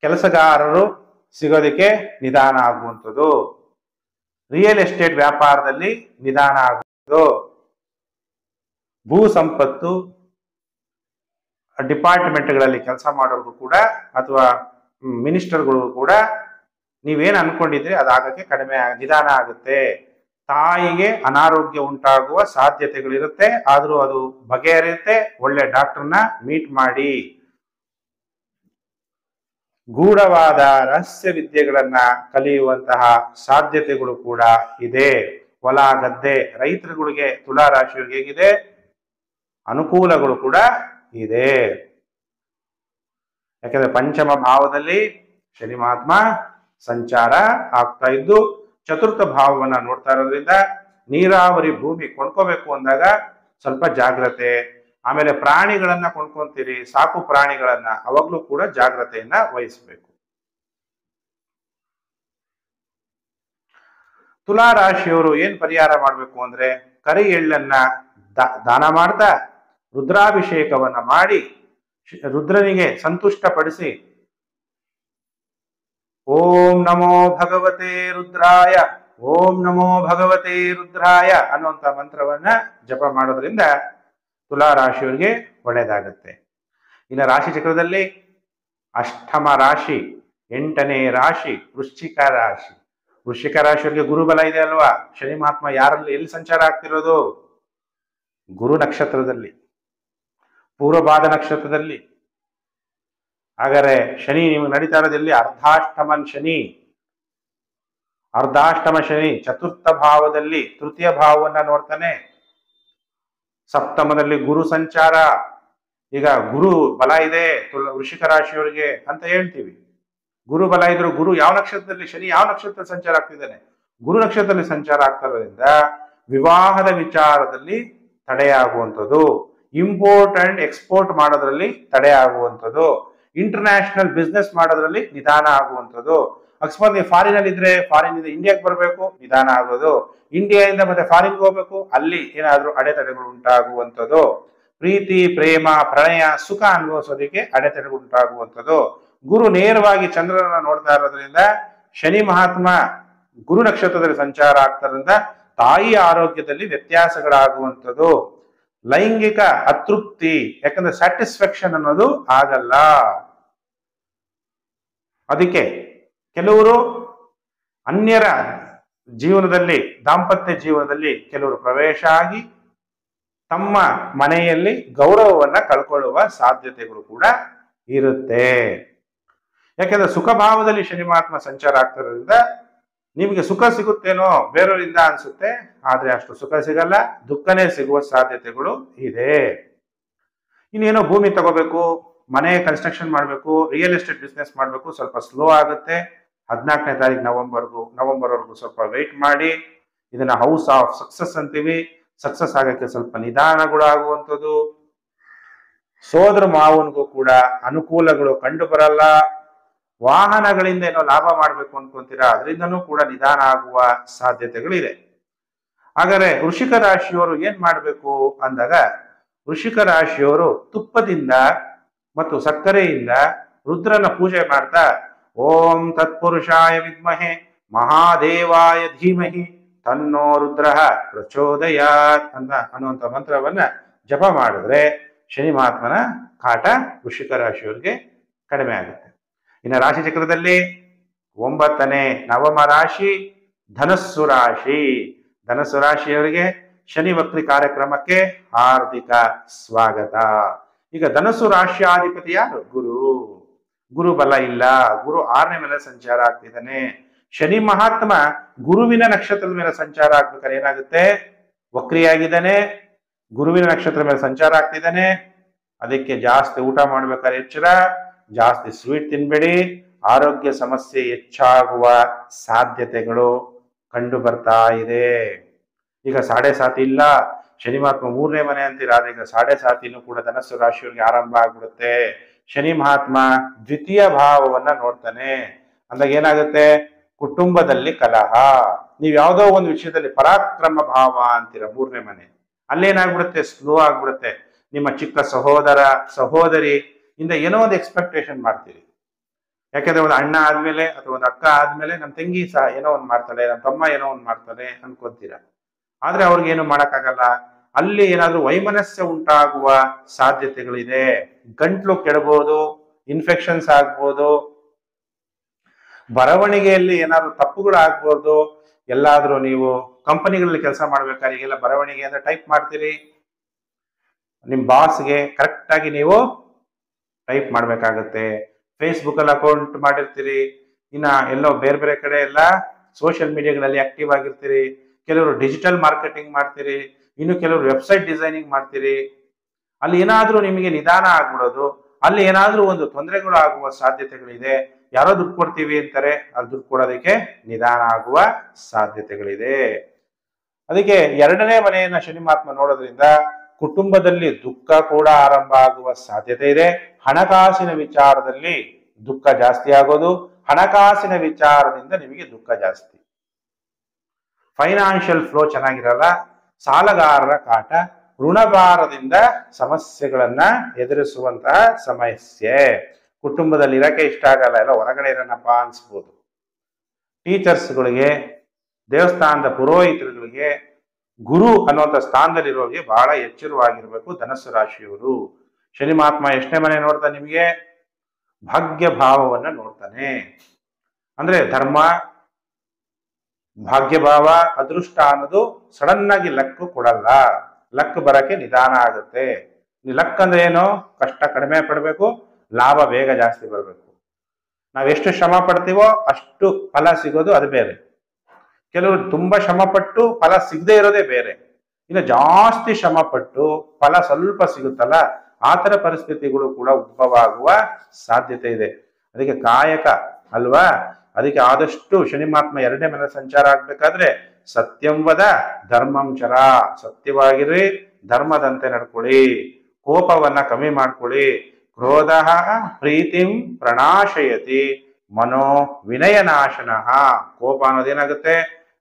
ಕೆಲಸಗಾರರು ಸಿಗೋದಕ್ಕೆ ನಿಧಾನ ಆಗುವಂಥದ್ದು, ರಿಯಲ್ ಎಸ್ಟೇಟ್ ವ್ಯಾಪಾರದಲ್ಲಿ ನಿಧಾನ ಆಗುವುದು, ಭೂ ಸಂಪತ್ತು ಡಿಪಾರ್ಟ್ಮೆಂಟ್ಗಳಲ್ಲಿ ಕೆಲಸ ಮಾಡೋರ್ಗೂ ಕೂಡ ಅಥವಾ ಮಿನಿಸ್ಟರ್ಗಳಿಗೂ ಕೂಡ ನೀವೇನು ಅನ್ಕೊಂಡಿದ್ರಿ ಅದಾಗಕ್ಕೆ ನಿಧಾನ ಆಗುತ್ತೆ. ತಾಯಿಗೆ ಅನಾರೋಗ್ಯ ಉಂಟಾಗುವ ಸಾಧ್ಯತೆಗಳಿರುತ್ತೆ, ಆದ್ರೂ ಅದು ಬಗೆಹರಿಯುತ್ತೆ. ಒಳ್ಳೆ ಡಾಕ್ಟರ್ನ ಮೀಟ್ ಮಾಡಿ. ಗೂಢವಾದ ರಹಸ್ಯ ವಿದ್ಯೆಗಳನ್ನ ಕಲಿಯುವಂತಹ ಸಾಧ್ಯತೆಗಳು ಕೂಡ ಇದೆ. ಹೊಲ ಗದ್ದೆ ರೈತರುಗಳಿಗೆ ತುಲಾರಾಶಿಯವರಿಗೆ ಹೇಗಿದೆ? ಅನುಕೂಲಗಳು ಕೂಡ ಇದೆ. ಯಾಕಂದ್ರೆ ಪಂಚಮ ಭಾವದಲ್ಲಿ ಶನಿ ಮಹಾತ್ಮ ಸಂಚಾರ ಆಗ್ತಾ ಇದ್ದು ಚತುರ್ಥ ಭಾವವನ್ನ ನೋಡ್ತಾ ಇರೋದ್ರಿಂದ ನೀರಾವರಿ ಭೂಮಿ ಕೊಂಡ್ಕೋಬೇಕು ಅಂದಾಗ ಸ್ವಲ್ಪ ಜಾಗ್ರತೆ. ಆಮೇಲೆ ಪ್ರಾಣಿಗಳನ್ನ ಕೊಂಡ್ಕೊಂತೀರಿ, ಸಾಕು ಪ್ರಾಣಿಗಳನ್ನ, ಅವಾಗ್ಲೂ ಕೂಡ ಜಾಗ್ರತೆಯನ್ನ ವಹಿಸಬೇಕು. ತುಲಾರಾಶಿಯವರು ಏನ್ ಪರಿಹಾರ ಮಾಡ್ಬೇಕು ಅಂದ್ರೆ ಕರಿ ಎಳ್ಳನ್ನ ದಾನ ಮಾಡ್ತಾ ರುದ್ರಾಭಿಷೇಕವನ್ನ ಮಾಡಿ ರುದ್ರನಿಗೆ ಸಂತುಷ್ಟಪಡಿಸಿ ಓಂ ನಮೋ ಭಗವತೆ ರುದ್ರಾಯ, ಓಂ ನಮೋ ಭಗವತೆ ರುದ್ರಾಯ ಅನ್ನುವಂತ ಮಂತ್ರವನ್ನ ಜಪ ಮಾಡೋದ್ರಿಂದ ತುಲಾರಾಶಿಯವರಿಗೆ ಒಳ್ಳೆಯದಾಗತ್ತೆ. ಇನ್ನು ರಾಶಿ ಚಕ್ರದಲ್ಲಿ ಅಷ್ಟಮ ರಾಶಿ, 8ನೇ ರಾಶಿ ವೃಶ್ಚಿಕ ರಾಶಿ. ವೃಶ್ಚಿಕ ರಾಶಿಯವರಿಗೆ ಗುರುಬಲ ಇದೆ ಅಲ್ವಾ? ಶನಿ ಮಹಾತ್ಮ ಯಾರಲ್ಲಿ ಎಲ್ಲಿ ಸಂಚಾರ ಆಗ್ತಿರೋದು? ಗುರು ನಕ್ಷತ್ರದಲ್ಲಿ, ಪೂರ್ವಭಾದ ನಕ್ಷತ್ರದಲ್ಲಿ. ಹಾಗಾದ್ರೆ ಶನಿ ನಿಮಗೆ ನಡೀತಾ ಇರೋದಲ್ಲಿ ಅರ್ಧಾಷ್ಟಮ ಶನಿ ಚತುರ್ಥ ಭಾವದಲ್ಲಿ ತೃತೀಯ ಭಾವವನ್ನ ನೋಡ್ತಾನೆ. ಸಪ್ತಮದಲ್ಲಿ ಗುರು ಸಂಚಾರ. ಈಗ ಗುರು ಬಲ ಇದೆ ವೃಶ್ಚಿಕ ರಾಶಿಯವರಿಗೆ ಅಂತ ಹೇಳ್ತೀವಿ. ಗುರು ಬಲ ಇದ್ರು ಗುರು ಯಾವ ನಕ್ಷತ್ರದಲ್ಲಿ, ಶನಿ ಯಾವ ನಕ್ಷತ್ರದಲ್ಲಿ ಸಂಚಾರ ಆಗ್ತಿದ್ದಾನೆ? ಗುರು ನಕ್ಷತ್ರದಲ್ಲಿ ಸಂಚಾರ ಆಗ್ತಾ ಇರೋದ್ರಿಂದ ವಿವಾಹದ ವಿಚಾರದಲ್ಲಿ ತಡೆಯಾಗುವಂಥದ್ದು, ಇಂಪೋರ್ಟ್ ಅಂಡ್ ಎಕ್ಸ್ಪೋರ್ಟ್ ಮಾಡೋದ್ರಲ್ಲಿ ತಡೆ ಆಗುವಂಥದ್ದು, ಇಂಟರ್ನ್ಯಾಷನಲ್ ಬಿಸ್ನೆಸ್ ಮಾಡೋದ್ರಲ್ಲಿ ನಿಧಾನ ಆಗುವಂಥದ್ದು. ಅಕಸ್ಮಾತ್ ನೀವು ಫಾರಿನ್ ಅಲ್ಲಿ ಇದ್ರೆ ಫಾರಿನ್ ಇಂದ ಇಂಡಿಯಾಗೆ ಬರಬೇಕು, ನಿಧಾನ ಆಗೋದು. ಇಂಡಿಯಾದಿಂದ ಮತ್ತೆ ಫಾರಿನ್ಗೆ ಹೋಗ್ಬೇಕು, ಅಲ್ಲಿ ಏನಾದ್ರೂ ಅಡೆತಡೆಗಳು ಉಂಟಾಗುವಂಥದ್ದು. ಪ್ರೀತಿ ಪ್ರೇಮ ಪ್ರಣಯ ಸುಖ ಅನುಭವಿಸೋದಕ್ಕೆ ಅಡೆತಡೆಗಳು ಉಂಟಾಗುವಂಥದ್ದು. ಗುರು ನೇರವಾಗಿ ಚಂದ್ರನ ನೋಡ್ತಾ ಇರೋದ್ರಿಂದ ಶನಿ ಮಹಾತ್ಮ ಗುರು ನಕ್ಷತ್ರದಲ್ಲಿ ಸಂಚಾರ ಆಗ್ತಾರಿಂದ ತಾಯಿ ಆರೋಗ್ಯದಲ್ಲಿ ವ್ಯತ್ಯಾಸಗಳಾಗುವಂಥದ್ದು. ಲೈಂಗಿಕ ಅತೃಪ್ತಿ, ಯಾಕಂದ್ರೆ ಸ್ಯಾಟಿಸ್ಫ್ಯಾಕ್ಷನ್ ಅನ್ನೋದು ಆಗಲ್ಲ. ಅದಕ್ಕೆ ಕೆಲವರು ಅನ್ಯರ ಜೀವನದಲ್ಲಿ, ದಾಂಪತ್ಯ ಜೀವನದಲ್ಲಿ ಕೆಲವರು ಪ್ರವೇಶ ಆಗಿ ತಮ್ಮ ಮನೆಯಲ್ಲಿ ಗೌರವವನ್ನ ಕಳ್ಕೊಳ್ಳುವ ಸಾಧ್ಯತೆಗಳು ಕೂಡ ಇರುತ್ತೆ. ಯಾಕೆಂದ್ರೆ ಸುಖ ಭಾವದಲ್ಲಿ ಶನಿ ಮಹಾತ್ಮ ಸಂಚಾರ ಆಗ್ತಿರೋದ್ರಿಂದ ನಿಮಗೆ ಸುಖ ಸಿಗುತ್ತೇನೋ ಬೇರೆಯವರಿಂದ ಅನ್ಸುತ್ತೆ, ಆದ್ರೆ ಅಷ್ಟು ಸುಖ ಸಿಗಲ್ಲ, ದುಃಖನೇ ಸಿಗುವ ಸಾಧ್ಯತೆಗಳು ಇದೆ. ಇನ್ನೇನೋ ಭೂಮಿ ತಗೋಬೇಕು, ಮನೆ ಕನ್ಸ್ಟ್ರಕ್ಷನ್ ಮಾಡಬೇಕು, ರಿಯಲ್ ಎಸ್ಟೇಟ್ ಬಿಸ್ನೆಸ್ ಮಾಡಬೇಕು, ಸ್ವಲ್ಪ ಸ್ಲೋ ಆಗುತ್ತೆ. 14ನೇ ತಾರೀಕು ನವೆಂಬರ್ವರೆಗೂ ಸ್ವಲ್ಪ ವೆಯ್ಟ್ ಮಾಡಿ. ಇದನ್ನ ಹೌಸ್ ಆಫ್ ಸಕ್ಸಸ್ ಅಂತೀವಿ. ಸಕ್ಸಸ್ ಆಗಕ್ಕೆ ಸ್ವಲ್ಪ ನಿಧಾನಗಳು ಆಗುವಂಥದ್ದು. ಸೋದರ ಮಾವನಿಗೂ ಕೂಡ ಅನುಕೂಲಗಳು ಕಂಡು ಬರಲ್ಲ. ವಾಹನಗಳಿಂದ ಏನೋ ಲಾಭ ಮಾಡ್ಬೇಕು ಅನ್ಕೊಂತೀರಾ, ಅದರಿಂದನೂ ಕೂಡ ನಿಧಾನ ಆಗುವ ಸಾಧ್ಯತೆಗಳಿದೆ. ಹಾಗಾದ್ರೆ ವೃಶ್ಚಿಕ ರಾಶಿಯವರು ಏನ್ ಮಾಡ್ಬೇಕು ಅಂದಾಗ, ವೃಶ್ಚಿಕ ರಾಶಿಯವರು ತುಪ್ಪದಿಂದ ಮತ್ತು ಸಕ್ಕರೆಯಿಂದ ರುದ್ರನ ಪೂಜೆ ಮಾಡ್ತಾ ಓಂ ತತ್ಪುರುಷಾಯ ವಿದ್ಮಹೆ ಮಹಾದೇವಾಯ ಧೀಮಹಿ ತನ್ನೋ ರುದ್ರ ಪ್ರಚೋದಯಾತ್ ಅಂತ ಅನ್ನುವಂಥ ಮಂತ್ರವನ್ನ ಜಪ ಮಾಡಿದ್ರೆ ಶನಿ ಮಹಾತ್ಮನ ಕಾಟ ವೃಶ್ಚಿಕ ರಾಶಿಯವರಿಗೆ ಕಡಿಮೆ ಆಗುತ್ತೆ. ಇನ್ನು ರಾಶಿ ಚಕ್ರದಲ್ಲಿ 9ನೇ ನವಮ ರಾಶಿ ಧನಸ್ಸು ರಾಶಿ. ಧನಸ್ಸು ರಾಶಿಯವರಿಗೆ ಶನಿ ವಕ್ರಿ ಕಾರ್ಯಕ್ರಮಕ್ಕೆ ಹಾರ್ದಿಕ ಸ್ವಾಗತ. ಈಗ ಧನಸ್ಸು ರಾಶಿಯಾಧಿಪತಿ ಯಾರು? ಗುರು ಬಲ ಇಲ್ಲ. ಗುರು 6ನೇ ಮೇಲೆ ಸಂಚಾರ ಆಗ್ತಿದ್ದಾನೆ. ಶನಿ ಮಹಾತ್ಮ ಗುರುವಿನ ನಕ್ಷತ್ರದ ಮೇಲೆ ಸಂಚಾರ ಆಗ್ಬೇಕಾದ್ರೆ ಏನಾಗುತ್ತೆ? ವಕ್ರಿಯಾಗಿದ್ದಾನೆ, ಗುರುವಿನ ನಕ್ಷತ್ರ ಮೇಲೆ ಸಂಚಾರ ಆಗ್ತಿದ್ದಾನೆ. ಅದಕ್ಕೆ ಜಾಸ್ತಿ ಊಟ ಮಾಡ್ಬೇಕಾದ್ರೆ ಎಚ್ಚರ, ಜಾಸ್ತಿ ಸ್ವೀಟ್ ತಿನ್ಬೇಡಿ, ಆರೋಗ್ಯ ಸಮಸ್ಯೆ ಹೆಚ್ಚಾಗುವ ಸಾಧ್ಯತೆಗಳು ಕಂಡು ಬರ್ತಾ ಇದೆ. ಈಗ 7.5 ಇಲ್ಲ, ಶನಿ ಮಹಾತ್ಮ 3ನೇ ಮನೆ ಅಂತೀರ, ಆದ್ರೆ ಈಗ 7.5 ಕೂಡ ಧನಸ್ಸು ರಾಶಿಯವರಿಗೆ ಆರಂಭ ಆಗ್ಬಿಡುತ್ತೆ. ಶನಿ ಮಹಾತ್ಮ ದ್ವಿತೀಯ ಭಾವವನ್ನ ನೋಡ್ತಾನೆ ಅಂದಾಗ ಏನಾಗುತ್ತೆ? ಕುಟುಂಬದಲ್ಲಿ ಕಲಹ. ನೀವ್ ಯಾವ್ದೋ ಒಂದು ವಿಷಯದಲ್ಲಿ ಪರಾಕ್ರಮ ಭಾವ ಅಂತೀರ, 3ನೇ ಮನೆ, ಅಲ್ಲೇನಾಗ್ಬಿಡುತ್ತೆ? ಸ್ಲೋ ಆಗ್ಬಿಡುತ್ತೆ. ನಿಮ್ಮ ಚಿಕ್ಕ ಸಹೋದರ ಸಹೋದರಿ ಇಂದ ಏನೋ ಒಂದು ಎಕ್ಸ್ಪೆಕ್ಟೇಷನ್ ಮಾಡ್ತೀರಿ. ಯಾಕೆಂದ್ರೆ ಒಂದು ಅಣ್ಣ ಆದ್ಮೇಲೆ ಅಥವಾ ಒಂದು ಅಕ್ಕ ಆದ್ಮೇಲೆ ನಮ್ಮ ತಂಗಿ ಸಹ ಏನೋ ಒಂದು ಮಾಡ್ತಾಳೆ, ನಮ್ಮ ತಮ್ಮ ಏನೋ ಒಂದು ಮಾಡ್ತಾನೆ ಅನ್ಕೊಂತೀರ. ಆದ್ರೆ ಅವ್ರಿಗೇನು ಮಾಡಕ್ಕಾಗಲ್ಲ. ಅಲ್ಲಿ ಏನಾದ್ರೂ ವೈಮನಸ್ಯ ಉಂಟಾಗುವ ಸಾಧ್ಯತೆಗಳಿದೆ. ಗಂಟ್ಲು ಕೆಡಬಹುದು, ಇನ್ಫೆಕ್ಷನ್ಸ್ ಆಗ್ಬೋದು, ಬರವಣಿಗೆಯಲ್ಲಿ ಏನಾದ್ರು ತಪ್ಪುಗಳು ಆಗ್ಬೋದು. ಎಲ್ಲಾದ್ರೂ ನೀವು ಕಂಪನಿಗಳಲ್ಲಿ ಕೆಲಸ ಮಾಡ್ಬೇಕಾದ್ರೆ ಈಗೆಲ್ಲ ಬರವಣಿಗೆ ಅಂದ್ರೆ ಟೈಪ್ ಮಾಡ್ತೀರಿ, ನಿಮ್ ಬಾಸ್ಗೆ ಕರೆಕ್ಟ್ ಆಗಿ ನೀವು ಟೈಪ್ ಮಾಡ್ಬೇಕಾಗತ್ತೆ. ಫೇಸ್ಬುಕ್ ಅಲ್ಲಿ ಅಕೌಂಟ್ ಮಾಡಿರ್ತೀರಿ, ಇನ್ನ ಎಲ್ಲೋ ಬೇರೆ ಬೇರೆ ಕಡೆ ಎಲ್ಲ ಸೋಷಿಯಲ್ ಮೀಡಿಯಾಗಳಲ್ಲಿ ಆಕ್ಟಿವ್ ಆಗಿರ್ತೀರಿ. ಕೆಲವರು ಡಿಜಿಟಲ್ ಮಾರ್ಕೆಟಿಂಗ್ ಮಾಡ್ತೀರಿ, ಇನ್ನು ಕೆಲವರು ವೆಬ್ಸೈಟ್ ಡಿಸೈನಿಂಗ್ ಮಾಡ್ತೀರಿ. ಅಲ್ಲಿ ಏನಾದ್ರೂ ನಿಮಗೆ ನಿಧಾನ ಆಗ್ಬಿಡೋದು, ಅಲ್ಲಿ ಏನಾದ್ರೂ ಒಂದು ತೊಂದರೆಗಳು ಆಗುವ ಸಾಧ್ಯತೆಗಳಿದೆ. ಯಾರೋ ದುಡ್ಡು ಕೊಡ್ತೀವಿ ಅಂತಾರೆ, ಅಲ್ಲಿ ದುಡ್ಡು ಕೊಡೋದಕ್ಕೆ ನಿಧಾನ ಆಗುವ ಸಾಧ್ಯತೆಗಳಿದೆ. ಅದಕ್ಕೆ 2ನೇ ಮನೆಯನ್ನ ಶನಿ ಮಹಾತ್ಮ ನೋಡೋದ್ರಿಂದ ಕುಟುಂಬದಲ್ಲಿ ದುಃಖ ಕೂಡ ಆರಂಭ ಆಗುವ ಸಾಧ್ಯತೆ ಇದೆ. ಹಣಕಾಸಿನ ವಿಚಾರದಲ್ಲಿ ದುಃಖ ಜಾಸ್ತಿ ಆಗೋದು, ಹಣಕಾಸಿನ ವಿಚಾರದಿಂದ ನಿಮಗೆ ದುಃಖ ಜಾಸ್ತಿ. ಫೈನಾನ್ಷಿಯಲ್ ಫ್ಲೋ ಚೆನ್ನಾಗಿರಲ್ಲ, ಸಾಲಗಾರರ ಕಾಟ, ಋಣಭಾರದಿಂದ ಸಮಸ್ಯೆಗಳನ್ನ ಎದುರಿಸುವಂತಹ ಸಮಸ್ಯೆ. ಕುಟುಂಬದಲ್ಲಿ ಇರಕ್ಕೆ ಇಷ್ಟ ಆಗಲ್ಲ, ಎಲ್ಲ ಹೊರಗಡೆ ಇರೋಣಪ್ಪ ಅನ್ಸ್ಬೋದು. ಟೀಚರ್ಸ್ಗಳಿಗೆ, ದೇವಸ್ಥಾನದ ಪುರೋಹಿತರುಗಳಿಗೆ, ಗುರು ಅನ್ನುವಂಥ ಸ್ಥಾನದಲ್ಲಿರೋರಿಗೆ ಬಹಳ ಎಚ್ಚರವಾಗಿರ್ಬೇಕು ಧನಸ್ಸು ರಾಶಿಯವರು. ಶನಿ ಮಹಾತ್ಮ ಎಷ್ಟನೇ ಮನೆ ನೋಡ್ತಾನೆ? ನಿಮಗೆ ಭಾಗ್ಯ ಭಾವವನ್ನ ನೋಡ್ತಾನೆ. ಅಂದ್ರೆ ಧರ್ಮ, ಭಾಗ್ಯಭಾವ, ಅದೃಷ್ಟ ಅನ್ನೋದು ಸಡನ್ ಆಗಿ ಲಕ್ ಕೊಡಲ್ಲ. ಲಕ್ ಬರಕ್ಕೆ ನಿಧಾನ ಆಗುತ್ತೆ. ಲಕ್ ಅಂದ್ರೆ ಏನು? ಕಷ್ಟ ಕಡಿಮೆ ಪಡ್ಬೇಕು, ಲಾಭ ಬೇಗ ಜಾಸ್ತಿ ಬರ್ಬೇಕು. ನಾವೆಷ್ಟು ಶ್ರಮ ಪಡ್ತೀವೋ ಅಷ್ಟು ಫಲ ಸಿಗೋದು ಅದು ಬೇರೆ. ಕೆಲವರು ತುಂಬಾ ಶ್ರಮ ಪಟ್ಟು ಫಲ ಸಿಗದೆ ಇರೋದೇ ಬೇರೆ. ಇನ್ನು ಜಾಸ್ತಿ ಶ್ರಮ ಪಟ್ಟು ಫಲ ಸ್ವಲ್ಪ ಸಿಗುತ್ತಲ್ಲ, ಆ ತರ ಪರಿಸ್ಥಿತಿಗಳು ಕೂಡ ಉದ್ಭವ ಆಗುವ ಸಾಧ್ಯತೆ ಇದೆ. ಅದಕ್ಕೆ ಕಾಯಕ ಅಲ್ವಾ? ಅದಕ್ಕೆ ಆದಷ್ಟು ಶನಿ ಮಹಾತ್ಮ 2ನೇ ಮನೆ ಸಂಚಾರ ಆಗ್ಬೇಕಾದ್ರೆ ಸತ್ಯಂವದ ಧರ್ಮಂಚರ, ಸತ್ಯವಾಗಿರ್ರಿ, ಧರ್ಮದಂತೆ ನಡ್ಕೊಳ್ಳಿ, ಕೋಪವನ್ನ ಕಮ್ಮಿ ಮಾಡ್ಕೊಳ್ಳಿ. ಕ್ರೋಧ ಪ್ರೀತಿಂ ಪ್ರಣಾಶಯತಿ ಮನೋ ವಿನಯನಾಶನಃ. ಕೋಪ ಅನ್ನೋದೇನಾಗುತ್ತೆ?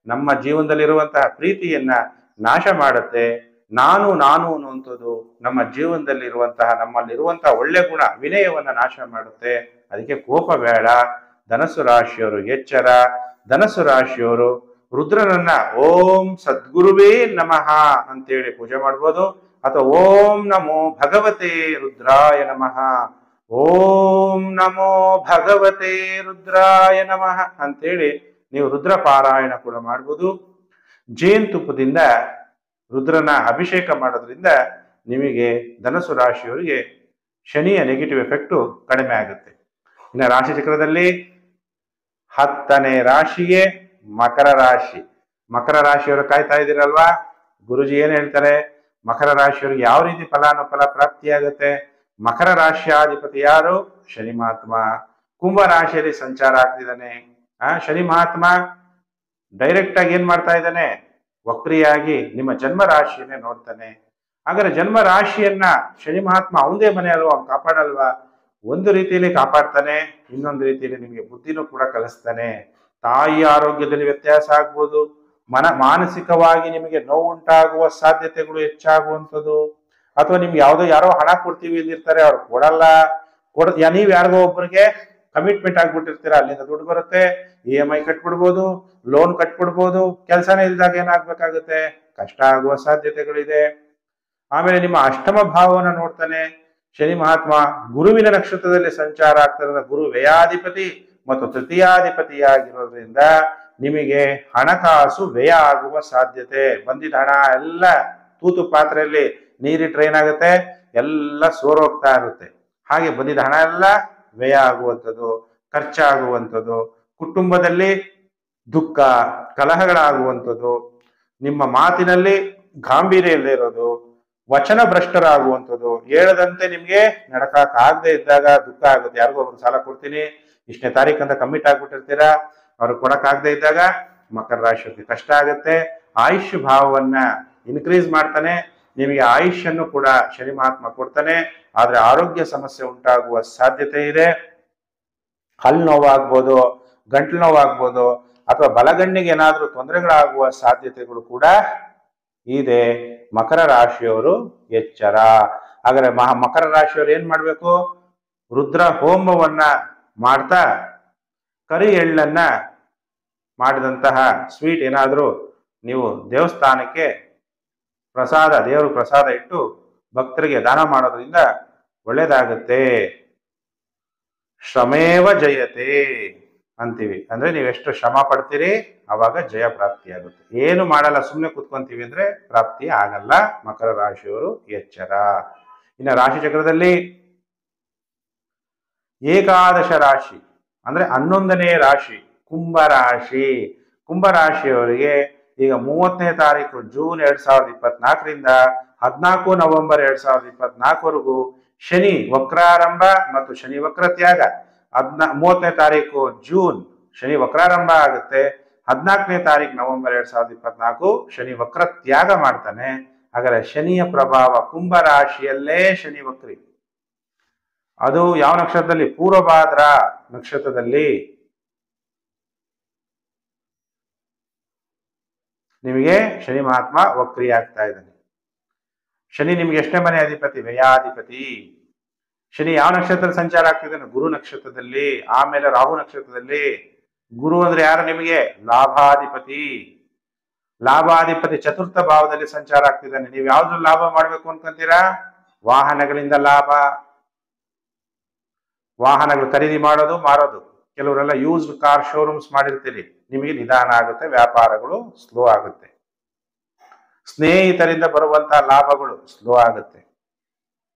ನಮ್ಮ ಜೀವನದಲ್ಲಿರುವಂತಹ ಪ್ರೀತಿಯನ್ನ ನಾಶ ಮಾಡುತ್ತೆ. ನಾನು ಅನ್ನುವಂಥದ್ದು ನಮ್ಮ ಜೀವನದಲ್ಲಿರುವಂತಹ, ನಮ್ಮಲ್ಲಿರುವಂತಹ ಒಳ್ಳೆ ಗುಣ ವಿನಯವನ್ನ ನಾಶ ಮಾಡುತ್ತೆ. ಅದಕ್ಕೆ ಕೋಪ ಬೇಡ. ಧನಸ್ಸು ರಾಶಿಯವರು ಎಚ್ಚರ. ಧನಸ್ಸು ರಾಶಿಯವರು ರುದ್ರನನ್ನ ಓಂ ಸದ್ಗುರುವೇ ನಮಃ ಅಂತೇಳಿ ಪೂಜೆ ಮಾಡ್ಬೋದು. ಅಥವಾ ಓಂ ನಮೋ ಭಗವತೆ ರುದ್ರಾಯ ನಮಃ, ಓಂ ನಮೋ ಭಗವತೆ ರುದ್ರಾಯ ನಮಃ ಅಂತೇಳಿ ನೀವು ರುದ್ರ ಪಾರಾಯಣ ಕೂಡ ಮಾಡ್ಬೋದು. ಜೇನುತುಪ್ಪದಿಂದ ರುದ್ರನ ಅಭಿಷೇಕ ಮಾಡೋದ್ರಿಂದ ನಿಮಗೆ ಧನಸ್ಸು ರಾಶಿಯವರಿಗೆ ಶನಿಯ ನೆಗೆಟಿವ್ ಎಫೆಕ್ಟು ಕಡಿಮೆ ಆಗುತ್ತೆ. ಇನ್ನು ರಾಶಿ ಚಕ್ರದಲ್ಲಿ 10ನೇ ರಾಶಿಯೇ ಮಕರ ರಾಶಿ. ಮಕರ ರಾಶಿಯವರು ಕಾಯ್ತಾ ಇದ್ದೀರಲ್ವಾ? ಗುರುಜಿ ಏನ್ ಹೇಳ್ತಾರೆ, ಮಕರ ರಾಶಿಯವರಿಗೆ ಯಾವ ರೀತಿ ಫಲಾನುಫಲ ಪ್ರಾಪ್ತಿಯಾಗುತ್ತೆ? ಮಕರ ರಾಶಿಯಾಧಿಪತಿ ಯಾರು? ಶನಿ ಮಹಾತ್ಮ. ಕುಂಭ ರಾಶಿಯಲ್ಲಿ ಸಂಚಾರ ಆಗ್ತಿದ್ದಾನೆ. ಶನಿ ಮಹಾತ್ಮ ಡೈರೆಕ್ಟ್ ಆಗಿ ಏನ್ ಮಾಡ್ತಾ ಇದ್ದಾನೆ? ವಕ್ರಿಯಾಗಿ ನಿಮ್ಮ ಜನ್ಮ ರಾಶಿಯನ್ನೇ ನೋಡ್ತಾನೆ. ಹಾಗಾದ್ರೆ ಜನ್ಮ ರಾಶಿಯನ್ನ ಶನಿ ಮಹಾತ್ಮ ಅವಂದೇ ಮನೆ ಅಲ್ವಾ, ಅವ್ನು ಕಾಪಾಡಲ್ವಾ? ಒಂದು ರೀತಿಯಲ್ಲಿ ಕಾಪಾಡ್ತಾನೆ, ಇನ್ನೊಂದು ರೀತಿಯಲ್ಲಿ ನಿಮಗೆ ಬುದ್ಧಿನೂ ಕೂಡ ಕಲಿಸ್ತಾನೆ. ತಾಯಿ ಆರೋಗ್ಯದಲ್ಲಿ ವ್ಯತ್ಯಾಸ ಆಗ್ಬೋದು, ಮಾನಸಿಕವಾಗಿ ನಿಮಗೆ ನೋವುಂಟಾಗುವ ಸಾಧ್ಯತೆಗಳು ಹೆಚ್ಚಾಗುವಂಥದ್ದು, ಅಥವಾ ನಿಮ್ಗೆ ಯಾರೋ ಹಣ ಕೊಡ್ತೀವಿ ಅಂದಿರ್ತಾರೆ, ಅವ್ರು ಕೊಡಲ್ಲ. ನೀವ್ ಯಾರಿಗೋ ಒಬ್ಬರಿಗೆ ಕಮಿಟ್ಮೆಂಟ್ ಆಗ್ಬಿಟ್ಟಿರ್ತೀರ, ಅಲ್ಲಿಂದ ದುಡ್ಡು ಬರುತ್ತೆ, EMI ಕಟ್ಬಿಡ್ಬೋದು, ಲೋನ್ ಕಟ್ಬಿಡ್ಬೋದು. ಕೆಲಸನೇ ಇಲ್ದಾಗ ಏನಾಗ್ಬೇಕಾಗುತ್ತೆ? ಕಷ್ಟ ಆಗುವ ಸಾಧ್ಯತೆಗಳಿದೆ. ಆಮೇಲೆ ನಿಮ್ಮ ಅಷ್ಟಮ ಭಾವವನ್ನು ನೋಡ್ತಾನೆ ಶನಿ ಮಹಾತ್ಮ. ಗುರುವಿನ ನಕ್ಷತ್ರದಲ್ಲಿ ಸಂಚಾರ ಆಗ್ತಿರೋದ್ರಿಂದ ಗುರು ವ್ಯಯಾಧಿಪತಿ ಮತ್ತು ತೃತೀಯಾಧಿಪತಿಯಾಗಿರೋದ್ರಿಂದ ನಿಮಗೆ ಹಣಕಾಸು ವ್ಯಯ ಆಗುವ ಸಾಧ್ಯತೆ. ಬಂದಿದ್ದ ಹಣ ಎಲ್ಲ ತೂತು ಪಾತ್ರೆಯಲ್ಲಿ ನೀರಿಟ್ರೆ ಏನಾಗುತ್ತೆ? ಎಲ್ಲ ಸೋರೋಗ್ತಾ ಇರುತ್ತೆ. ಹಾಗೆ ಬಂದಿದ್ದ ಹಣ ಎಲ್ಲ ವ್ಯಯ ಆಗುವಂಥದ್ದು, ಖರ್ಚಾಗುವಂಥದ್ದು, ಕುಟುಂಬದಲ್ಲಿ ದುಃಖ ಕಲಹಗಳಾಗುವಂಥದ್ದು, ನಿಮ್ಮ ಮಾತಿನಲ್ಲಿ ಗಾಂಭೀರ್ಯ ಇಲ್ಲದೆ ಇರೋದು, ವಚನ ಭ್ರಷ್ಟರಾಗುವಂಥದ್ದು, ಹೇಳದಂತೆ ನಿಮ್ಗೆ ನಡಕಕ್ ಆಗದೆ ಇದ್ದಾಗ ದುಃಖ ಆಗುತ್ತೆ. ಯಾರಿಗೋ ಒಬ್ರು ಸಾಲ ಕೊಡ್ತೀನಿ, ಇಷ್ಟನೇ ತಾರೀಕು ಅಂತ ಕಮಿಟ್ ಆಗ್ಬಿಟ್ಟಿರ್ತೀರಾ, ಅವ್ರಿಗೆ ಕೊಡಕ್ಕಾಗದೆ ಇದ್ದಾಗ ಮಕರ ರಾಶಿಗೆ ಕಷ್ಟ ಆಗುತ್ತೆ. ಆಯುಷ್ ಭಾವವನ್ನ ಇನ್ಕ್ರೀಸ್ ಮಾಡ್ತಾನೆ, ನಿಮಗೆ ಆಯುಷನ್ನು ಕೂಡ ಶನಿ ಮಹಾತ್ಮ ಕೊಡ್ತಾನೆ. ಆದ್ರೆ ಆರೋಗ್ಯ ಸಮಸ್ಯೆ ಉಂಟಾಗುವ ಸಾಧ್ಯತೆ ಇದೆ. ಹಲ್ಲು ನೋವಾಗ್ಬೋದು, ಗಂಟ್ಲು ನೋವಾಗ್ಬೋದು, ಅಥವಾ ಬಲಗಣ್ಣಿಗೆ ಏನಾದ್ರೂ ತೊಂದರೆಗಳಾಗುವ ಸಾಧ್ಯತೆಗಳು ಕೂಡ ಇದೆ. ಮಕರ ರಾಶಿಯವರು ಎಚ್ಚರ. ಹಾಗಾದ್ರೆ ಮಕರ ರಾಶಿಯವರು ಏನ್ ಮಾಡ್ಬೇಕು? ರುದ್ರ ಹೋಮವನ್ನ ಮಾಡ್ತಾ ಕರಿ ಎಳ್ಳನ್ನ ಮಾಡಿದಂತಹ ಸ್ವೀಟ್ ಏನಾದ್ರೂ ನೀವು ದೇವಸ್ಥಾನಕ್ಕೆ ಪ್ರಸಾದ, ದೇವರು ಪ್ರಸಾದ ಇಟ್ಟು ಭಕ್ತರಿಗೆ ದಾನ ಮಾಡೋದ್ರಿಂದ ಒಳ್ಳೇದಾಗುತ್ತೆ. ಶ್ರಮೇವ ಜಯತೆ ಅಂತೀವಿ. ಅಂದ್ರೆ ನೀವೆಷ್ಟು ಶ್ರಮ ಪಡ್ತೀರಿ ಅವಾಗ ಜಯ ಪ್ರಾಪ್ತಿಯಾಗುತ್ತೆ. ಏನು ಮಾಡಲ್ಲ, ಸುಮ್ಮನೆ ಕುತ್ಕೊಂತೀವಿ ಅಂದ್ರೆ ಪ್ರಾಪ್ತಿ ಆಗಲ್ಲ. ಮಕರ ರಾಶಿಯವರು ಎಚ್ಚರ. ಇನ್ನು ರಾಶಿ ಚಕ್ರದಲ್ಲಿ ಏಕಾದಶ ರಾಶಿ ಅಂದ್ರೆ 11ನೇ ರಾಶಿ ಕುಂಭರಾಶಿ. ಕುಂಭರಾಶಿಯವರಿಗೆ ಈಗ 30ನೇ ತಾರೀಕು ಜೂನ್ 2024ರಿಂದ 14 ನವೆಂಬರ್ 2024ವರೆಗೂ ಶನಿ ವಕ್ರಾರಂಭ ಮತ್ತು ಶನಿ ವಕ್ರ ತ್ಯಾಗ. 30ನೇ ತಾರೀಕು ಜೂನ್ ಶನಿ ವಕ್ರಾರಂಭ ಆಗುತ್ತೆ, 14ನೇ ತಾರೀಕು ನವೆಂಬರ್ 2024 ಶನಿ ವಕ್ರ ತ್ಯಾಗ ಮಾಡ್ತಾನೆ. ಹಾಗಾದ್ರೆ ಶನಿಯ ಪ್ರಭಾವ ಕುಂಭರಾಶಿಯಲ್ಲೇ ಶನಿ ವಕ್ರಿ. ಅದು ಯಾವ ನಕ್ಷತ್ರದಲ್ಲಿ? ಪೂರ್ವಭಾದ್ರ ನಕ್ಷತ್ರದಲ್ಲಿ ನಿಮಗೆ ಶನಿ ಮಹಾತ್ಮ ವಕ್ರಿ ಆಗ್ತಾ ಇದ್ದಾನೆ. ಶನಿ ನಿಮ್ಗೆ ಎಷ್ಟನೇ ಮನೆ ಅಧಿಪತಿ? ವ್ಯಯಾಧಿಪತಿ. ಶನಿ ಯಾವ ನಕ್ಷತ್ರದಲ್ಲಿ ಸಂಚಾರ ಆಗ್ತಿದ್ದಾನೆ? ಗುರು ನಕ್ಷತ್ರದಲ್ಲಿ. ಆಮೇಲೆ ರಾಹು ನಕ್ಷತ್ರದಲ್ಲಿ. ಗುರು ಅಂದ್ರೆ ಯಾರು ನಿಮಗೆ? ಲಾಭಾಧಿಪತಿ. ಲಾಭಾಧಿಪತಿ ಚತುರ್ಥ ಭಾವದಲ್ಲಿ ಸಂಚಾರ ಆಗ್ತಿದ್ದಾನೆ. ನೀವು ಯಾವ್ದ್ರಲ್ಲಿ ಲಾಭ ಮಾಡ್ಬೇಕು ಅನ್ಕೊಂತೀರಾ? ವಾಹನಗಳಿಂದ ಲಾಭ, ವಾಹನಗಳು ಖರೀದಿ ಮಾಡೋದು ಮಾರೋದು. ಕೆಲವರೆಲ್ಲ ಯೂಸ್ಡ್ ಕಾರ್ ಶೋರೂಮ್ಸ್ ಮಾಡಿರ್ತೀರಿ, ನಿಮಗೆ ನಿಧಾನ ಆಗುತ್ತೆ, ವ್ಯಾಪಾರಗಳು ಸ್ಲೋ ಆಗುತ್ತೆ. ಸ್ನೇಹಿತರಿಂದ ಬರುವಂತಹ ಲಾಭಗಳು ಸ್ಲೋ ಆಗುತ್ತೆ.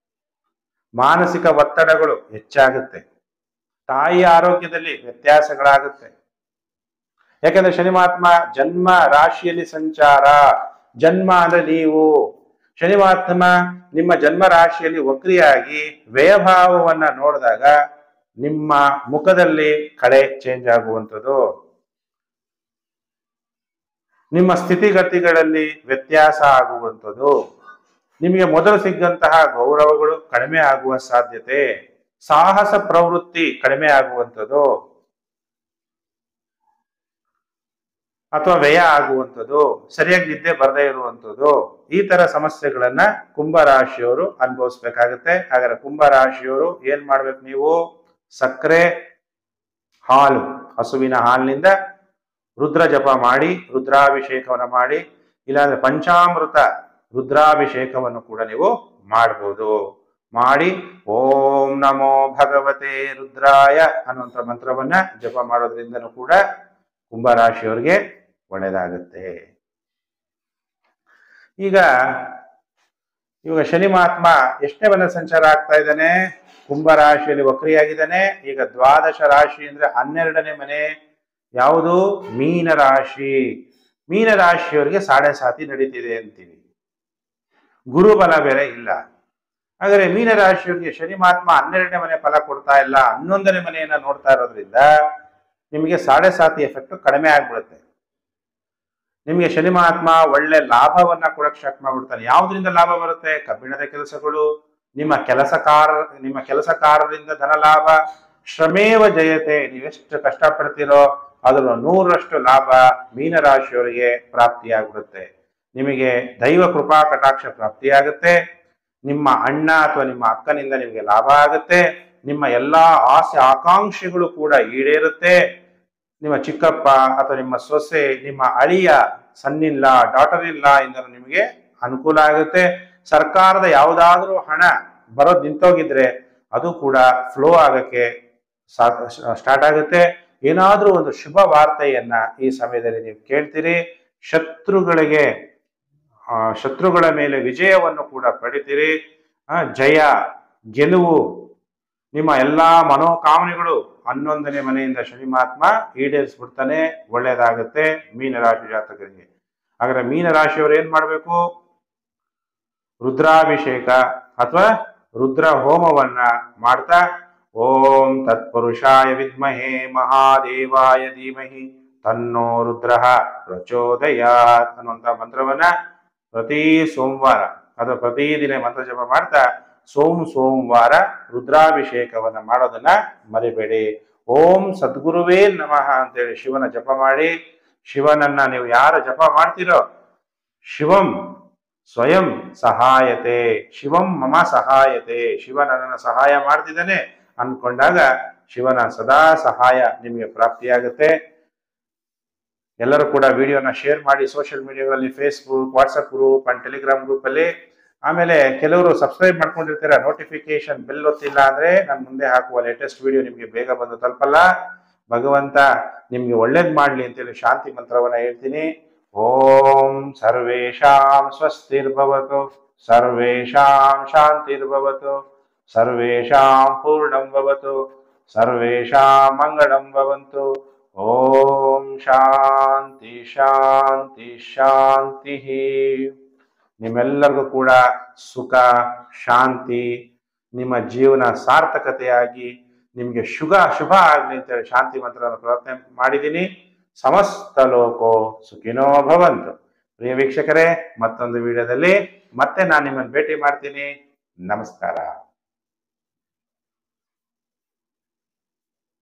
ಮಾನಸಿಕ ಒತ್ತಡಗಳು ಹೆಚ್ಚಾಗುತ್ತೆ. ತಾಯಿ ಆರೋಗ್ಯದಲ್ಲಿ ವ್ಯತ್ಯಾಸಗಳಾಗುತ್ತೆ. ಯಾಕಂದ್ರೆ ಶನಿ ಮಹಾತ್ಮ ಜನ್ಮ ರಾಶಿಯಲ್ಲಿ ಸಂಚಾರ. ಜನ್ಮ ಅಂದ್ರೆ ನೀವು. ಶನಿ ಮಹಾತ್ಮ ನಿಮ್ಮ ಜನ್ಮ ರಾಶಿಯಲ್ಲಿ ವಕ್ರಿಯಾಗಿ ವ್ಯಯಭಾವವನ್ನ ನೋಡಿದಾಗ ನಿಮ್ಮ ಮುಖದಲ್ಲಿ ಕಳೆ ಚೇಂಜ್ ಆಗುವಂಥದ್ದು, ನಿಮ್ಮ ಸ್ಥಿತಿಗತಿಗಳಲ್ಲಿ ವ್ಯತ್ಯಾಸ ಆಗುವಂಥದ್ದು, ನಿಮಗೆ ಮೊದಲು ಸಿಕ್ಕಂತಹ ಗೌರವಗಳು ಕಡಿಮೆ ಆಗುವ ಸಾಧ್ಯತೆ, ಸಾಹಸ ಪ್ರವೃತ್ತಿ ಕಡಿಮೆ ಆಗುವಂಥದ್ದು, ಅಥವಾ ವ್ಯಯ ಆಗುವಂಥದ್ದು, ಸರಿಯಾಗಿ ನಿದ್ದೆ ಬರದೇ ಇರುವಂಥದ್ದು, ಈ ತರ ಸಮಸ್ಯೆಗಳನ್ನ ಕುಂಭರಾಶಿಯವರು ಅನುಭವಿಸ್ಬೇಕಾಗತ್ತೆ. ಹಾಗಾದ್ರೆ ಕುಂಭರಾಶಿಯವರು ಏನ್ ಮಾಡ್ಬೇಕು? ನೀವು ಸಕ್ಕರೆ ಹಾಲು, ಹಸುವಿನ ಹಾಲಿನಿಂದ ರುದ್ರ ಜಪ ಮಾಡಿ, ರುದ್ರಾಭಿಷೇಕವನ್ನ ಮಾಡಿ, ಇಲ್ಲಾಂದ್ರೆ ಪಂಚಾಮೃತ ರುದ್ರಾಭಿಷೇಕವನ್ನು ಕೂಡ ನೀವು ಮಾಡಬಹುದು. ಮಾಡಿ ಓಂ ನಮೋ ಭಗವತೆ ರುದ್ರಾಯ ಅನ್ನುವಂಥ ಮಂತ್ರವನ್ನ ಜಪ ಮಾಡೋದ್ರಿಂದನೂ ಕೂಡ ಕುಂಭರಾಶಿಯವರಿಗೆ ಒಳ್ಳೆಯದಾಗುತ್ತೆ. ಇವಾಗ ಶನಿ ಮಹಾತ್ಮ ಎಷ್ಟನೇ ಮನೆ ಸಂಚಾರ ಆಗ್ತಾ ಇದ್ದಾನೆ? ಕುಂಭರಾಶಿಯಲ್ಲಿ ವಕ್ರಿಯಾಗಿದ್ದಾನೆ. ಈಗ ದ್ವಾದಶ ರಾಶಿ ಅಂದ್ರೆ 12ನೇ ಮನೆ ಯಾವುದು? ಮೀನರಾಶಿ. ಮೀನರಾಶಿಯವರಿಗೆ ಸಾಡೆ ಸಾತಿ ನಡೀತಿದೆ ಅಂತೀವಿ, ಗುರುಬಲ ಬೇರೆ ಇಲ್ಲ. ಹಾಗಾದ್ರೆ ಮೀನರಾಶಿಯವರಿಗೆ ಶನಿ ಮಹಾತ್ಮ 12ನೇ ಮನೆ ಫಲ ಕೊಡ್ತಾ ಇಲ್ಲ, 11ನೇ ಮನೆಯನ್ನ ನೋಡ್ತಾ ಇರೋದ್ರಿಂದ ನಿಮಗೆ ಸಾಡೆ ಸಾತಿ ಎಫೆಕ್ಟ್ ಕಡಿಮೆ ಆಗ್ಬಿಡುತ್ತೆ. ನಿಮಗೆ ಶನಿ ಮಹಾತ್ಮ ಒಳ್ಳೆ ಲಾಭವನ್ನ ಕೊಡಕ್ಕೆ ಸ್ಟಾರ್ಟ್ ಮಾಡ್ಬಿಡ್ತಾನೆ. ಯಾವುದರಿಂದ ಲಾಭ ಬರುತ್ತೆ? ಕಬ್ಬಿಣದ ಕೆಲಸಗಳು, ನಿಮ್ಮ ಕೆಲಸಕಾರರಿಂದ ಧನ ಲಾಭ. ಶ್ರಮೇವ ಜಯತೆ, ನೀವೆಷ್ಟು ಕಷ್ಟಪಡ್ತೀರೋ ಅದರ 100ರಷ್ಟು ಲಾಭ ಮೀನರಾಶಿಯವರಿಗೆ ಪ್ರಾಪ್ತಿಯಾಗ್ಬಿಡುತ್ತೆ. ನಿಮಗೆ ದೈವ ಕೃಪಾ ಕಟಾಕ್ಷ ಪ್ರಾಪ್ತಿಯಾಗುತ್ತೆ. ನಿಮ್ಮ ಅಣ್ಣ ಅಥವಾ ನಿಮ್ಮ ಅಕ್ಕನಿಂದ ನಿಮಗೆ ಲಾಭ ಆಗುತ್ತೆ. ನಿಮ್ಮ ಎಲ್ಲಾ ಆಸೆ ಆಕಾಂಕ್ಷೆಗಳು ಕೂಡ ಈಡೇರುತ್ತೆ. ನಿಮ್ಮ ಚಿಕ್ಕಪ್ಪ ಅಥವಾ ನಿಮ್ಮ ಸೊಸೆ, ನಿಮ್ಮ ಅಳಿಯ, ಸನ್ನಿಲ್ಲ, ಡಾಟರ್ ಇಲ್ಲ ಇಂದ ನಿಮಗೆ ಅನುಕೂಲ ಆಗುತ್ತೆ. ಸರ್ಕಾರದ ಯಾವುದಾದ್ರೂ ಹಣ ಬರೋದು ನಿಂತೋಗಿದ್ರೆ ಅದು ಕೂಡ ಫ್ಲೋ ಆಗಕ್ಕೆ ಸ್ಟಾರ್ಟ್ ಆಗುತ್ತೆ. ಏನಾದ್ರೂ ಒಂದು ಶುಭ ವಾರ್ತೆಯನ್ನ ಈ ಸಮಯದಲ್ಲಿ ನೀವು ಕೇಳ್ತೀರಿ. ಶತ್ರುಗಳ ಮೇಲೆ ವಿಜಯವನ್ನು ಕೂಡ ಪಡಿತೀರಿ. ಜಯ, ಗೆಲುವು, ನಿಮ್ಮ ಎಲ್ಲಾ ಮನೋಕಾಮನೆಗಳು 11ನೇ ಮನೆಯಿಂದ ಶನಿ ಮಹಾತ್ಮ ಈಡೇರಿಸ್ಬಿಡ್ತಾನೆ. ಒಳ್ಳೇದಾಗುತ್ತೆ ಮೀನರಾಶಿ ಜಾತಕರಿಗೆ. ಹಾಗಾದ್ರೆ ಮೀನರಾಶಿಯವರು ಏನ್ ಮಾಡ್ಬೇಕು? ರುದ್ರಾಭಿಷೇಕ ಅಥವಾ ರುದ್ರ ಹೋಮವನ್ನ ಮಾಡ್ತಾ ಓಂ ತತ್ಪುರುಷಾಯ ವಿದ್ಮಹೇ ಮಹಾದೇವಾಯ ಧೀಮಹಿ ತನ್ನೋ ರುದ್ರ ಪ್ರಚೋದಯಾತ್ ಅನ್ನುವಂತ ಮಂತ್ರವನ್ನ ಪ್ರತಿ ಸೋಮವಾರ ಅಥವಾ ಪ್ರತಿದಿನ ಮಂತ್ರ ಜಪ ಮಾಡ್ತಾ ಸೋಮವಾರ ರುದ್ರಾಭಿಷೇಕವನ್ನ ಮಾಡೋದನ್ನ ಮರಿಬೇಡಿ. ಓಂ ಸದ್ಗುರುವೇ ನಮಃ ಅಂತೇಳಿ ಶಿವನ ಜಪ ಮಾಡಿ. ಶಿವನನ್ನ ನೀವು ಯಾರು ಜಪ ಮಾಡ್ತೀರೋ, ಶಿವಂ ಸ್ವಯಂ ಸಹಾಯತೆ, ಶಿವಂ ಮಮ ಸಹಾಯತೆ, ಶಿವ ನನ್ನನ್ನು ಸಹಾಯ ಮಾಡ್ತಿದ್ದಾನೆ ಅನ್ಕೊಂಡಾಗ ಶಿವನ ಸದಾ ಸಹಾಯ ನಿಮಗೆ ಪ್ರಾಪ್ತಿಯಾಗುತ್ತೆ. ಎಲ್ಲರೂ ಕೂಡ ವಿಡಿಯೋನ ಶೇರ್ ಮಾಡಿ ಸೋಷಿಯಲ್ ಮೀಡಿಯಾಗಳಲ್ಲಿ, Facebook, WhatsApp group and Telegram group ಅಲ್ಲಿ. ಆಮೇಲೆ ಕೆಲವರು ಸಬ್ಸ್ಕ್ರೈಬ್ ಮಾಡ್ಕೊಂಡಿರ್ತೀರ, ನೋಟಿಫಿಕೇಶನ್ ಬೆಲ್ ಒತ್ತಿಲ್ಲ ಅಂದ್ರೆ ನಾನು ಮುಂದೆ ಹಾಕುವ ಲೇಟೆಸ್ಟ್ ವಿಡಿಯೋ ನಿಮ್ಗೆ ಬೇಗ ಬಂದು ತಲುಪಲ್ಲ. ಭಗವಂತ ನಿಮ್ಗೆ ಒಳ್ಳೇದ್ ಮಾಡ್ಲಿ ಅಂತೇಳಿ ಶಾಂತಿ ಮಂತ್ರವನ್ನ ಹೇಳ್ತೀನಿ. ಓಂ ಸರ್ವೇಷಾಂ ಸ್ವಸ್ತಿರ್ಭವತು, ಸರ್ವೇಷಾಂ ಶಾಂತಿರ್ಭವತು, ಸರ್ವೇಷಾಂ ಪೂರ್ಣಂ ಭವತು, ಸರ್ವೇಷಾಂ ಮಂಗಳಂ ಭವಂತು. ಓಂ ಶಾಂತಿ ಶಾಂತಿ ಶಾಂತಿ. ನಿಮ್ಮೆಲ್ಲರಿಗೂ ಕೂಡ ಸುಖ, ಶಾಂತಿ, ನಿಮ್ಮ ಜೀವನ ಸಾರ್ಥಕತೆಯಾಗಿ ನಿಮಗೆ ಶುಭ ಆಗಲಿ ಅಂತೇಳಿ ಶಾಂತಿ ಮಂತ್ರವನ್ನು ಪ್ರಾರ್ಥನೆ ಮಾಡಿದ್ದೀನಿ. ಸಮಸ್ತ ಲೋಕೋ ಸುಖಿನೋ ಭವಂತು. ಪ್ರಿಯ ವೀಕ್ಷಕರೇ, ಮತ್ತೊಂದು ವಿಡಿಯೋದಲ್ಲಿ ಮತ್ತೆ ನಾನು ನಿಮ್ಮನ್ನು ಭೇಟಿ ಮಾಡ್ತೀನಿ. ನಮಸ್ಕಾರ.